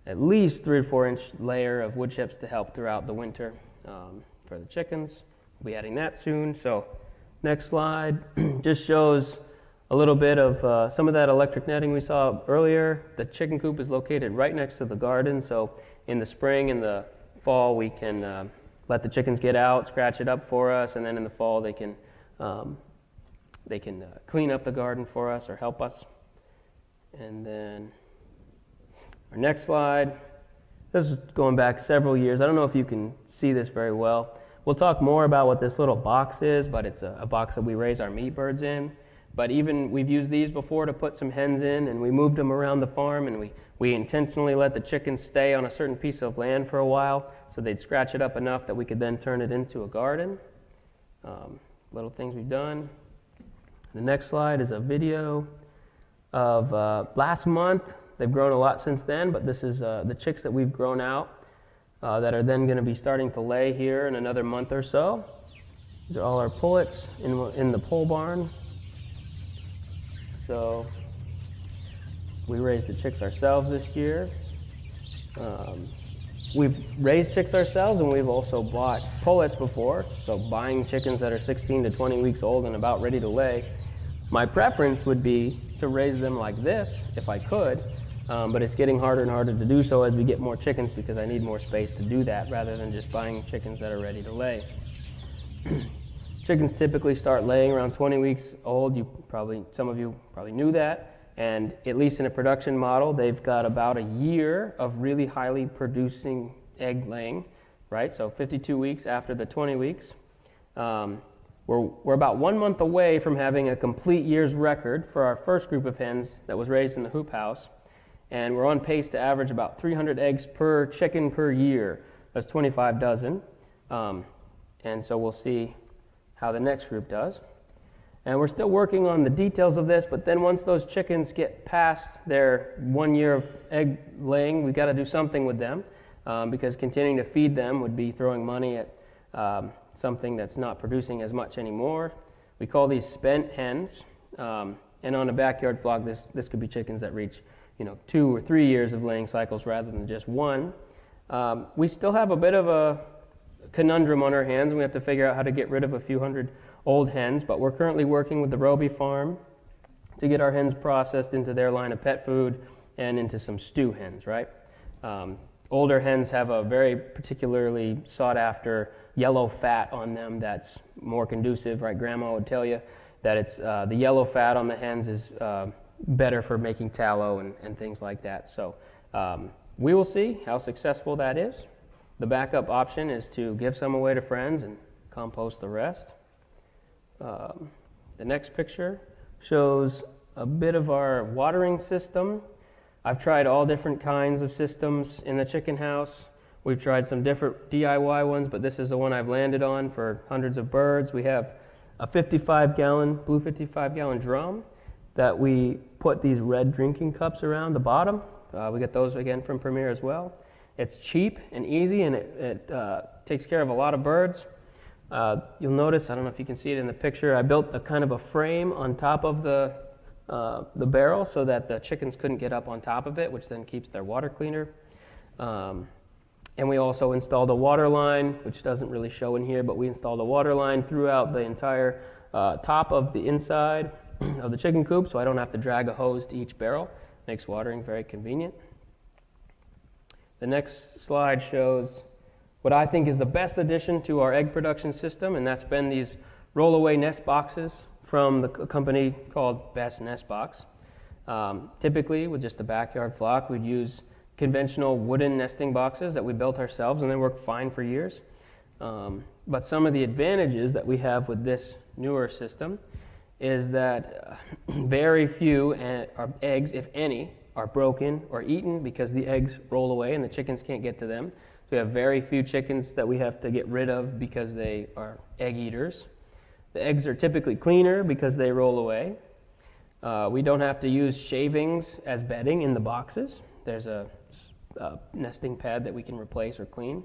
at least 3 or 4 inch layer of wood chips to help throughout the winter for the chickens. We'll be adding that soon. So next slide just shows a little bit of some of that electric netting we saw earlier. The chicken coop is located right next to the garden, so in the spring and the fall we can let the chickens get out, scratch it up for us, and then in the fall they can clean up the garden for us or help us. And then our next slide, this is going back several years. I don't know if you can see this very well. We'll talk more about what this little box is, but it's a box that we raise our meat birds in. But even we've used these before to put some hens in, and we moved them around the farm, and we intentionally let the chickens stay on a certain piece of land for a while so they'd scratch it up enough that we could then turn it into a garden. Little things we've done. The next slide is a video of last month. They've grown a lot since then, but this is the chicks that we've grown out that are then going to be starting to lay here in another month or so. These are all our pullets in the pole barn. So we raised the chicks ourselves this year. We've raised chicks ourselves, and we've also bought pullets before, so buying chickens that are 16 to 20 weeks old and about ready to lay. My preference would be to raise them like this if I could, but it's getting harder and harder to do so as we get more chickens because I need more space to do that rather than just buying chickens that are ready to lay. Chickens typically start laying around 20 weeks old. Some of you probably knew that. And at least in a production model, they've got about a year of really highly producing egg laying, right? So 52 weeks after the 20 weeks. We're about 1 month away from having a complete year's record for our first group of hens that was raised in the hoop house. And we're on pace to average about 300 eggs per chicken per year. That's 25 dozen. And so we'll see how the next group does. And we're still working on the details of this, but then once those chickens get past their 1 year of egg laying, we've got to do something with them because continuing to feed them would be throwing money at something that's not producing as much anymore. We call these spent hens. And on a backyard flock, this could be chickens that reach 2 or 3 years of laying cycles rather than just 1. We still have a bit of a conundrum on our hands, and we have to figure out how to get rid of a few hundred old hens, but we're currently working with the Roby farm to get our hens processed into their line of pet food and into some stew hens, right? Older hens have a very particularly sought after yellow fat on them that's more conducive, right? Grandma would tell you that it's the yellow fat on the hens is better for making tallow and things like that. So we will see how successful that is. The backup option is to give some away to friends and compost the rest. The next picture shows a bit of our watering system. I've tried all different kinds of systems in the chicken house. We've tried some different DIY ones, but this is the one I've landed on for hundreds of birds. We have a 55-gallon, blue 55-gallon drum that we put these red drinking cups around the bottom. We get those again from Premier as well. It's cheap and easy, and it takes care of a lot of birds. You'll notice, I don't know if you can see it in the picture, I built a kind of a frame on top of the barrel so that the chickens couldn't get up on top of it, which then keeps their water cleaner. And we also installed a water line, which doesn't really show in here, but we installed a water line throughout the entire top of the inside of the chicken coop, so I don't have to drag a hose to each barrel. Makes watering very convenient. The next slide shows what I think is the best addition to our egg production system, and that's been these roll-away nest boxes from a company called Best Nest Box. Typically, with just a backyard flock, we'd use conventional wooden nesting boxes that we built ourselves, and they work fine for years. But some of the advantages that we have with this newer system is that very few eggs, if any, are broken or eaten because the eggs roll away and the chickens can't get to them. So we have very few chickens that we have to get rid of because they are egg eaters. The eggs are typically cleaner because they roll away. We don't have to use shavings as bedding in the boxes. There's a nesting pad that we can replace or clean.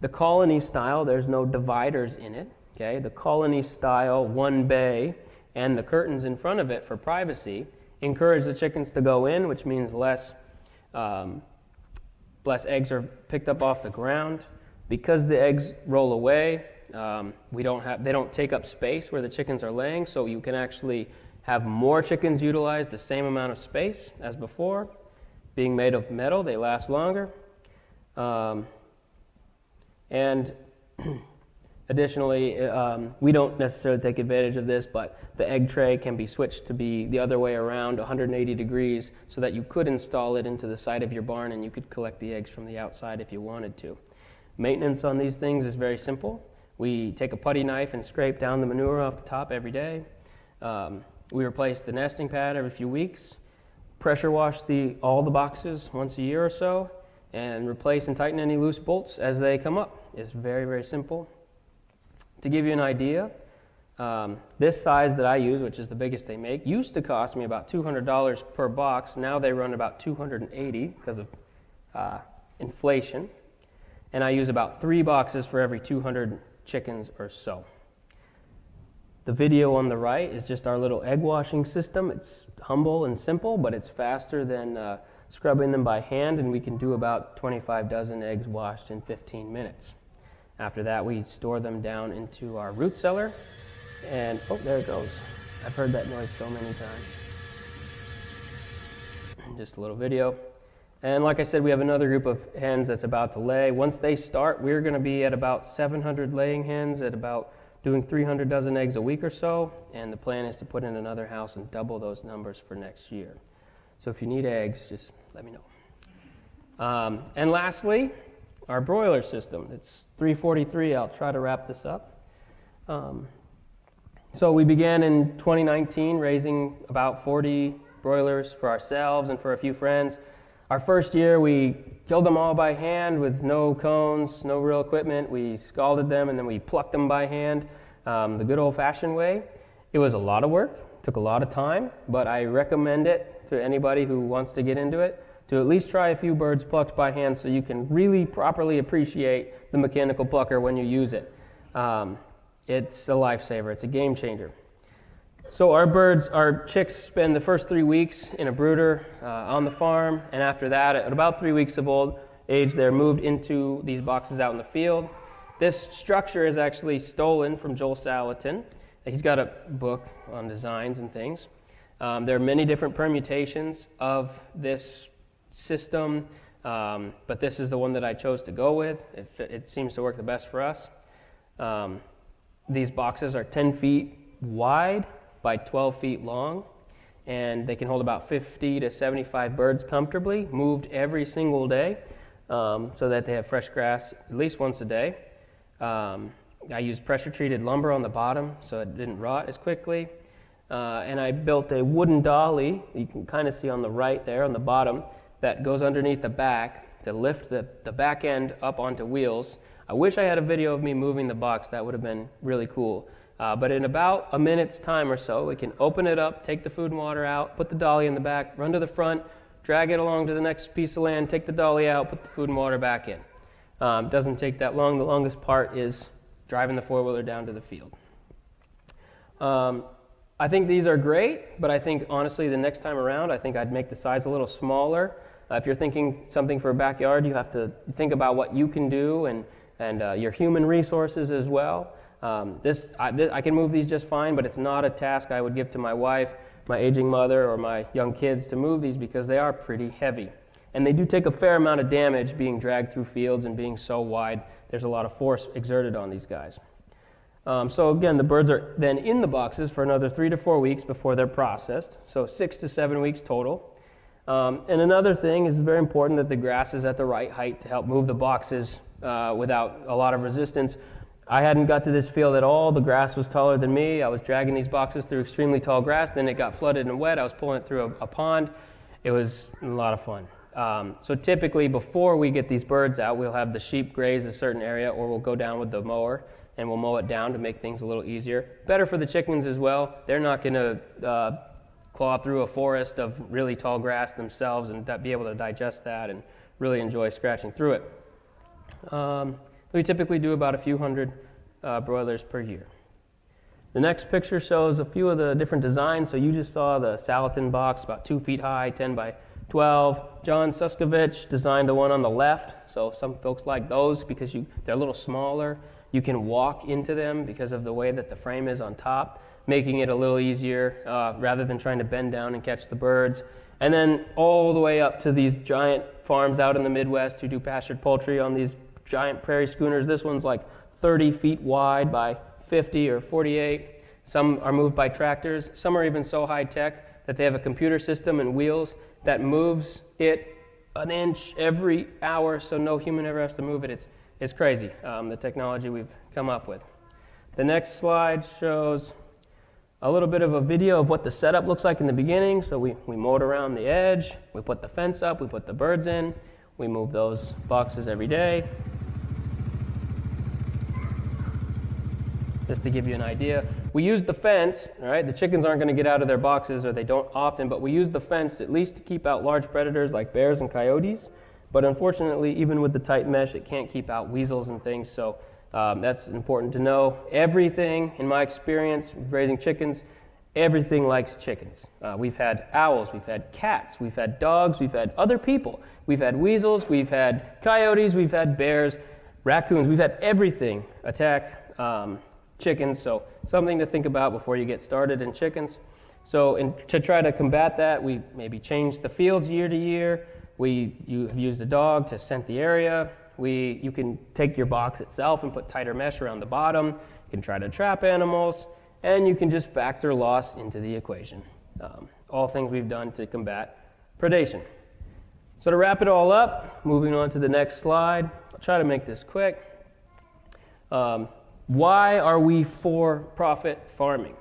The colony style, there's no dividers in it. Okay? The colony style, one bay, and the curtains in front of it for privacy encourage the chickens to go in, which means less eggs are picked up off the ground. Because the eggs roll away, they don't take up space where the chickens are laying, so you can actually have more chickens utilize the same amount of space as before. Being made of metal, they last longer. And additionally, we don't necessarily take advantage of this, but the egg tray can be switched to be the other way around, 180 degrees, so that you could install it into the side of your barn and you could collect the eggs from the outside if you wanted to. Maintenance on these things is very simple. We take a putty knife and scrape down the manure off the top every day. We replace the nesting pad every few weeks, pressure wash all the boxes once a year or so, and replace and tighten any loose bolts as they come up. It's very, very simple. To give you an idea, this size that I use, which is the biggest they make, used to cost me about $200 per box. Now they run about $280 because of inflation. And I use about 3 boxes for every 200 chickens or so. The video on the right is just our little egg washing system. It's humble and simple, but it's faster than scrubbing them by hand, and we can do about 25 dozen eggs washed in 15 minutes. After that, we store them down into our root cellar, and oh, there it goes. I've heard that noise so many times. Just a little video. And like I said, we have another group of hens that's about to lay. Once they start, we're going to be at about 700 laying hens at about doing 300 dozen eggs a week or so, and the plan is to put in another house and double those numbers for next year. So if you need eggs, just let me know. And lastly, our broiler system. It's 3:43. I'll try to wrap this up. So we began in 2019 raising about 40 broilers for ourselves and for a few friends. Our first year, we killed them all by hand with no cones, no real equipment. We scalded them and then we plucked them by hand the good old-fashioned way. It was a lot of work, took a lot of time, but I recommend it to anybody who wants to get into it to at least try a few birds plucked by hand so you can really properly appreciate the mechanical plucker when you use it. It's a lifesaver. It's a game changer. So our chicks spend the first 3 weeks in a brooder on the farm, and after that, at about 3 weeks of age, they're moved into these boxes out in the field. This structure is actually stolen from Joel Salatin. He's got a book on designs and things. There are many different permutations of this system, but this is the one that I chose to go with. It seems to work the best for us. These boxes are 10 feet wide by 12 feet long, and they can hold about 50 to 75 birds comfortably, moved every single day, so that they have fresh grass at least once a day. I used pressure-treated lumber on the bottom so it didn't rot as quickly, and I built a wooden dolly, you can kind of see on the right there on the bottom, that goes underneath the back to lift the back end up onto wheels. I wish I had a video of me moving the box. That would have been really cool. But in about a minute's time or so, we can open it up, take the food and water out, put the dolly in the back, run to the front, drag it along to the next piece of land, take the dolly out, put the food and water back in. It doesn't take that long. The longest part is driving the four-wheeler down to the field. I think these are great, but I think honestly the next time around, I think I'd make the size a little smaller. If you're thinking something for a backyard, you have to think about what you can do and your human resources as well. I can move these just fine, but it's not a task I would give to my wife, my aging mother, or my young kids to move these because they are pretty heavy. and they do take a fair amount of damage being dragged through fields and being so wide. There's a lot of force exerted on these guys. So again, the birds are then in the boxes for another 3 to 4 weeks before they're processed, so 6 to 7 weeks total. And another thing is very important that the grass is at the right height to help move the boxes without a lot of resistance. I hadn't got to this field at all. The grass was taller than me. I was dragging these boxes through extremely tall grass. Then it got flooded and wet. I was pulling it through a pond. It was a lot of fun. So typically before we get these birds out, we'll have the sheep graze a certain area, or we'll go down with the mower and we'll mow it down to make things a little easier. Better for the chickens as well. They're not going to claw through a forest of really tall grass themselves and be able to digest that and really enjoy scratching through it. We typically do about a few hundred broilers per year. The next picture shows a few of the different designs. So you just saw the Salatin box, about 2 feet high, 10 by 12. John Suskovich designed the one on the left. So some folks like those because they're a little smaller. You can walk into them because of the way that the frame is on top, making it a little easier rather than trying to bend down and catch the birds. And then all the way up to these giant farms out in the Midwest who do pastured poultry on these giant prairie schooners. This one's like 30 feet wide by 50 or 48. Some are moved by tractors. Some are even so high tech that they have a computer system and wheels that moves it an inch every hour, so no human ever has to move it. It's crazy, the technology we've come up with. The next slide shows a little bit of a video of what the setup looks like in the beginning. So we mowed around the edge, we put the fence up, we put the birds in, we move those boxes every day. Just to give you an idea, we use the fence, all right? The chickens aren't going to get out of their boxes, or they don't often, but we use the fence at least to keep out large predators like bears and coyotes. But unfortunately, even with the tight mesh, it can't keep out weasels and things, so that's important to know. Everything, in my experience raising chickens, everything likes chickens. We've had owls, we've had cats, we've had dogs, we've had other people. We've had weasels, we've had coyotes, we've had bears, raccoons. We've had everything attack chickens, so something to think about before you get started in chickens. So to try to combat that, we maybe change the fields year to year. You use a dog to scent the area. You can take your box itself and put tighter mesh around the bottom. You can try to trap animals, and you can just factor loss into the equation. All things we've done to combat predation. So to wrap it all up, moving on to the next slide, I'll try to make this quick. Why are we for profit farming?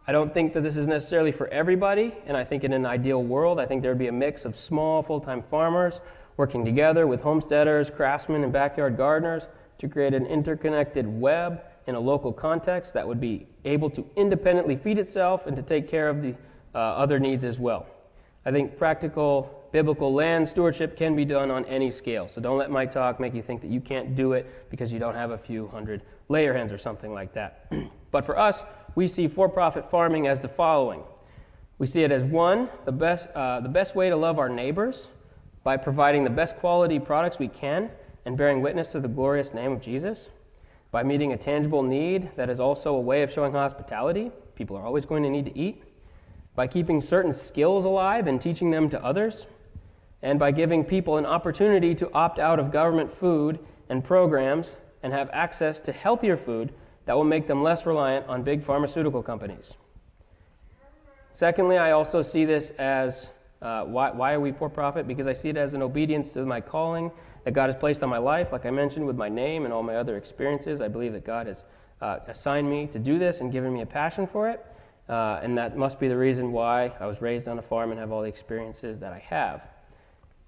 I don't think that this is necessarily for everybody, and I think in an ideal world, I think there would be a mix of small full-time farmers working together with homesteaders, craftsmen, and backyard gardeners to create an interconnected web in a local context that would be able to independently feed itself and to take care of the other needs as well. I think practical biblical land stewardship can be done on any scale, so don't let my talk make you think that you can't do it because you don't have a few hundred layer hens or something like that. But for us, we see for-profit farming as the following. We see it as one, the best way to love our neighbors by providing the best quality products we can and bearing witness to the glorious name of Jesus, by meeting a tangible need that is also a way of showing hospitality. People are always going to need to eat. By keeping certain skills alive and teaching them to others, and by giving people an opportunity to opt out of government food and programs and have access to healthier food that will make them less reliant on big pharmaceutical companies. Secondly, I also see this as, why are we for profit? Because I see it as an obedience to my calling that God has placed on my life. Like I mentioned with my name and all my other experiences, I believe that God has assigned me to do this and given me a passion for it. And that must be the reason why I was raised on a farm and have all the experiences that I have.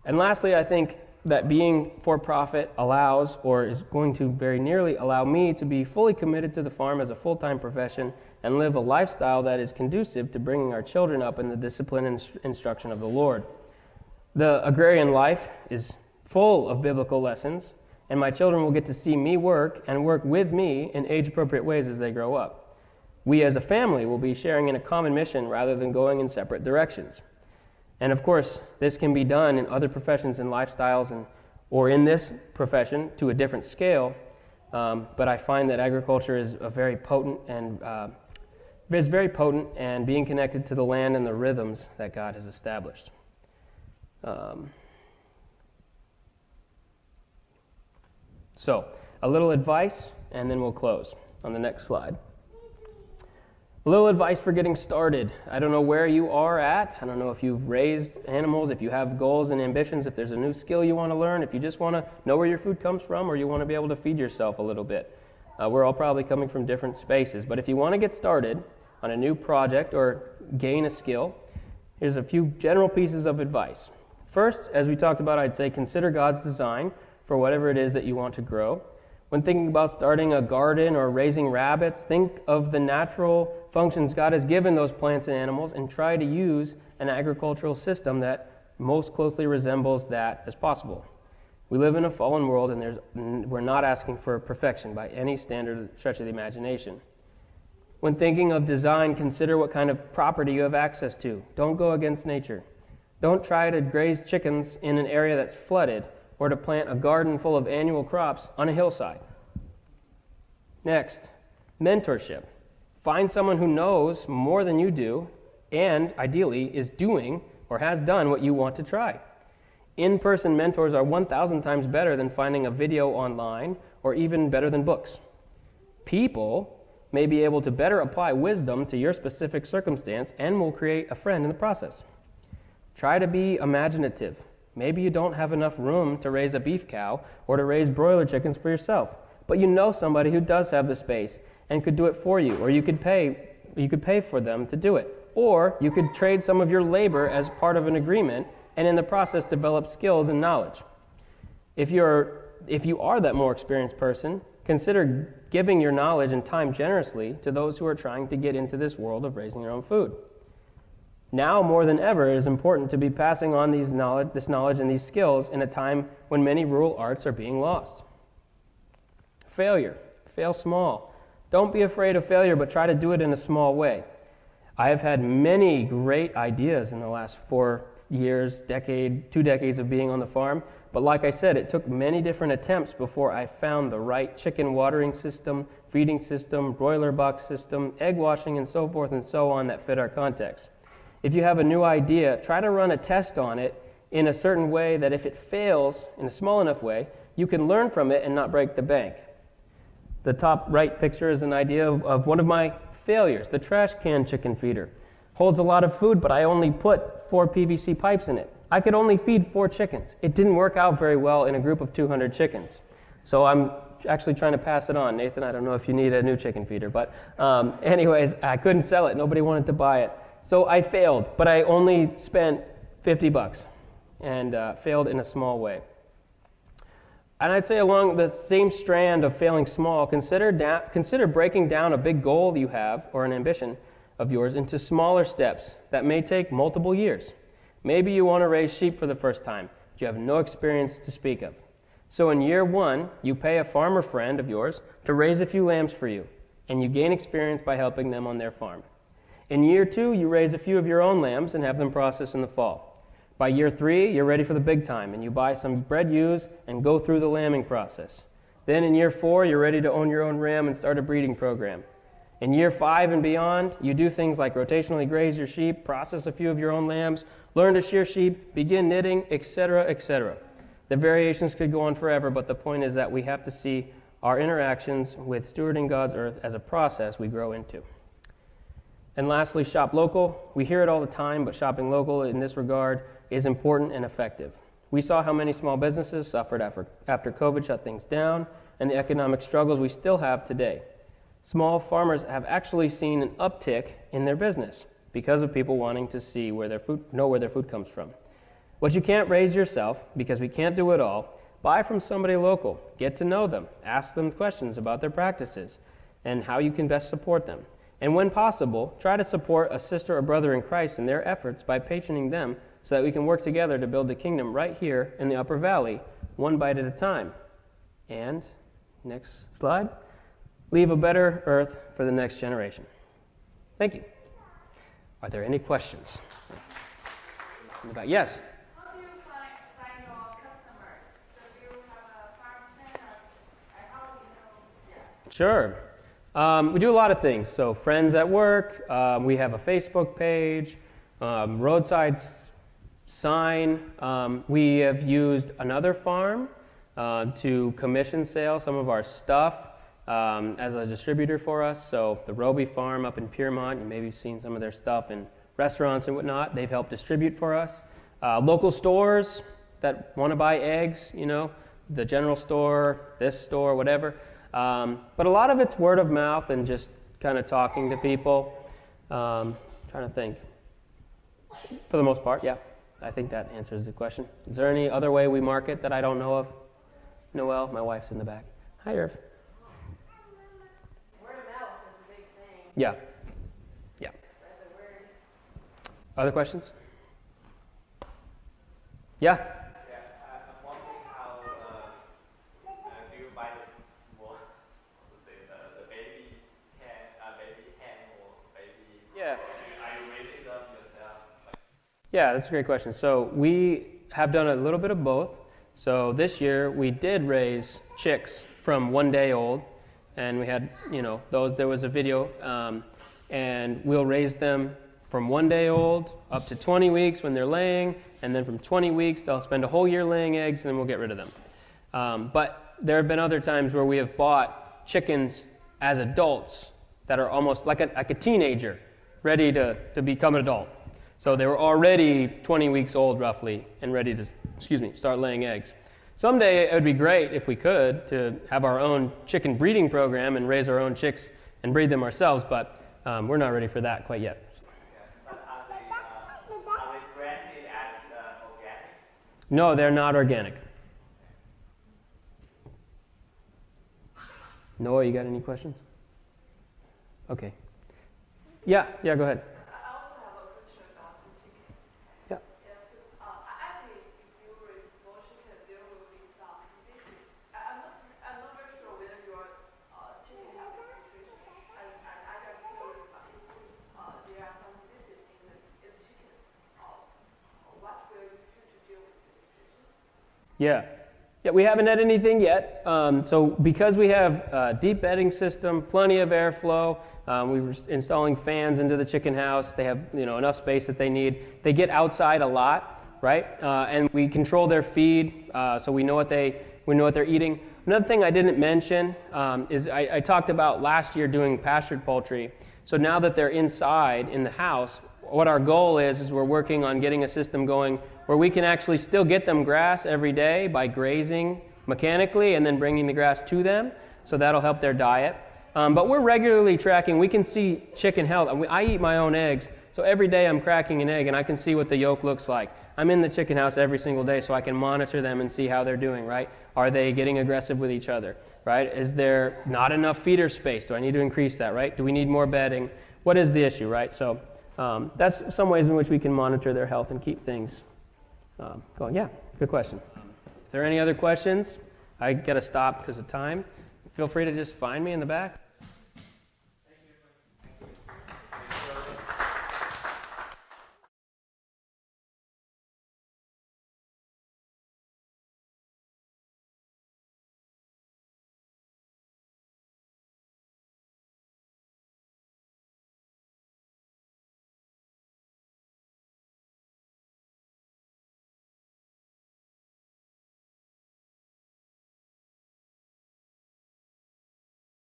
And lastly, I think that being for-profit allows, or is going to very nearly allow me to be fully committed to the farm as a full-time profession and live a lifestyle that is conducive to bringing our children up in the discipline and instruction of the Lord. The agrarian life is full of biblical lessons, and my children will get to see me work and work with me in age-appropriate ways as they grow up. We as a family will be sharing in a common mission rather than going in separate directions. And of course, this can be done in other professions and lifestyles, or in this profession to a different scale. But I find that agriculture is very potent and being connected to the land and the rhythms that God has established. So, a little advice, and then we'll close on the next slide. A little advice for getting started. I don't know where you are at. I don't know if you've raised animals, if you have goals and ambitions, if there's a new skill you want to learn, if you just want to know where your food comes from, or you want to be able to feed yourself a little bit. We're all probably coming from different spaces. But if you want to get started on a new project or gain a skill, here's a few general pieces of advice. First, as we talked about, I'd say consider God's design for whatever it is that you want to grow. When thinking about starting a garden or raising rabbits, think of the natural functions God has given those plants and animals and try to use an agricultural system that most closely resembles that as possible. We live in a fallen world, and we're not asking for perfection by any standard stretch of the imagination. When thinking of design, consider what kind of property you have access to. Don't go against nature. Don't try to graze chickens in an area that's flooded, or to plant a garden full of annual crops on a hillside. Next, mentorship. Find someone who knows more than you do and, ideally, is doing or has done what you want to try. In-person mentors are 1,000 times better than finding a video online or even better than books. People may be able to better apply wisdom to your specific circumstance and will create a friend in the process. Try to be imaginative. Maybe you don't have enough room to raise a beef cow or to raise broiler chickens for yourself, but you know somebody who does have the space and could do it for you, or you could pay for them to do it, or you could trade some of your labor as part of an agreement and in the process develop skills and knowledge. If you are that more experienced person, consider giving your knowledge and time generously to those who are trying to get into this world of raising their own food. Now more than ever, it is important to be passing on this knowledge and these skills in a time when many rural arts are being lost. Failure. Fail small. Don't be afraid of failure, but try to do it in a small way. I have had many great ideas in the last 4 years, decade, 2 decades of being on the farm, but like I said, it took many different attempts before I found the right chicken watering system, feeding system, broiler box system, egg washing, and so forth and so on that fit our context. If you have a new idea, try to run a test on it in a certain way that if it fails in a small enough way, you can learn from it and not break the bank. The top right picture is an idea of one of my failures, the trash can chicken feeder. Holds a lot of food, but I only put 4 PVC pipes in it. I could only feed 4 chickens. It didn't work out very well in a group of 200 chickens. So I'm actually trying to pass it on. Nathan, I don't know if you need a new chicken feeder, but anyways, I couldn't sell it. Nobody wanted to buy it. So I failed, but I only spent $50 and failed in a small way. And I'd say along the same strand of failing small, consider breaking down a big goal you have or an ambition of yours into smaller steps that may take multiple years. Maybe you want to raise sheep for the first time, but you have no experience to speak of. So in year 1, you pay a farmer friend of yours to raise a few lambs for you, and you gain experience by helping them on their farm. In year 2, you raise a few of your own lambs and have them processed in the fall. By year 3, you're ready for the big time, and you buy some bred ewes and go through the lambing process. Then in year 4, you're ready to own your own ram and start a breeding program. In year 5 and beyond, you do things like rotationally graze your sheep, process a few of your own lambs, learn to shear sheep, begin knitting, etc., etc. The variations could go on forever, but the point is that we have to see our interactions with stewarding God's earth as a process we grow into. And lastly, shop local. We hear it all the time, but shopping local in this regard is important and effective. We saw how many small businesses suffered after COVID shut things down and the economic struggles we still have today. Small farmers have actually seen an uptick in their business because of people wanting to see know where their food comes from. What you can't raise yourself, because we can't do it all, buy from somebody local. Get to know them. Ask them questions about their practices and how you can best support them. And when possible, try to support a sister or brother in Christ in their efforts by patroning them so that we can work together to build the kingdom right here in the Upper Valley, one bite at a time. And, next slide, leave a better earth for the next generation. Thank you. Are there any questions? Yes? How do you find your customers? Do you have a farm center? And how do you know? Yeah. Sure. We do a lot of things. So friends at work, we have a Facebook page, roadside sign. We have used another farm to commission sale some of our stuff as a distributor for us. So the Roby Farm up in Piermont, you maybe seen some of their stuff in restaurants and whatnot. They've helped distribute for us. Local stores that want to buy eggs, you know, the general store, this store, whatever. But a lot of it's word of mouth and just kind of talking to people. Trying to think. For the most part, yeah. I think that answers the question. Is there any other way we market that I don't know of? Noelle, my wife's in the back. Hi, Erv. Word of mouth is a big thing. Yeah. Yeah. Spread the word. Other questions? Yeah. Yeah, I'm wondering how do you buy the small, let's say the baby hen or baby? Yeah. Are you raising them yourself? Yeah, that's a great question. So we have done a little bit of both. So this year we did raise chicks from 1 day old, and we had, you know, those. There was a video, and we'll raise them from 1 day old up to 20 weeks when they're laying, and then from 20 weeks they'll spend a whole year laying eggs, and then we'll get rid of them. But there have been other times where we have bought chickens as adults that are almost like a teenager, ready to become an adult. So they were already 20 weeks old roughly and ready to, start laying eggs. Someday it would be great if we could to have our own chicken breeding program and raise our own chicks and breed them ourselves, but we're not ready for that quite yet. But are they branded as organic? No, they're not organic. Noah, you got any questions? Okay. Yeah, go ahead. I also have a question about the chicken. Yeah. I think if you raise more chicken, there will be some diseases. I'm not very sure whether your chicken have this situation. And I just curious about if there are some diseases in the chicken. What will you do to deal with this situation? Yeah, we haven't had anything yet. So because we have a deep bedding system, plenty of airflow, we were installing fans into the chicken house. They have enough space that they need. They get outside a lot, right? And we control their feed, so we know what they're eating. Another thing I didn't mention is I talked about last year doing pastured poultry. So now that they're inside in the house, what our goal is we're working on getting a system going where we can actually still get them grass every day by grazing mechanically and then bringing the grass to them. So that'll help their diet. But we're regularly tracking. We can see chicken health. I eat my own eggs, so every day I'm cracking an egg and I can see what the yolk looks like. I'm in the chicken house every single day so I can monitor them and see how they're doing, right? Are they getting aggressive with each other, right? Is there not enough feeder space? Do I need to increase that, right? Do we need more bedding? What is the issue, right? So that's some ways in which we can monitor their health and keep things going. Yeah, good question. If there are any other questions, I got to stop because of time. Feel free to just find me in the back.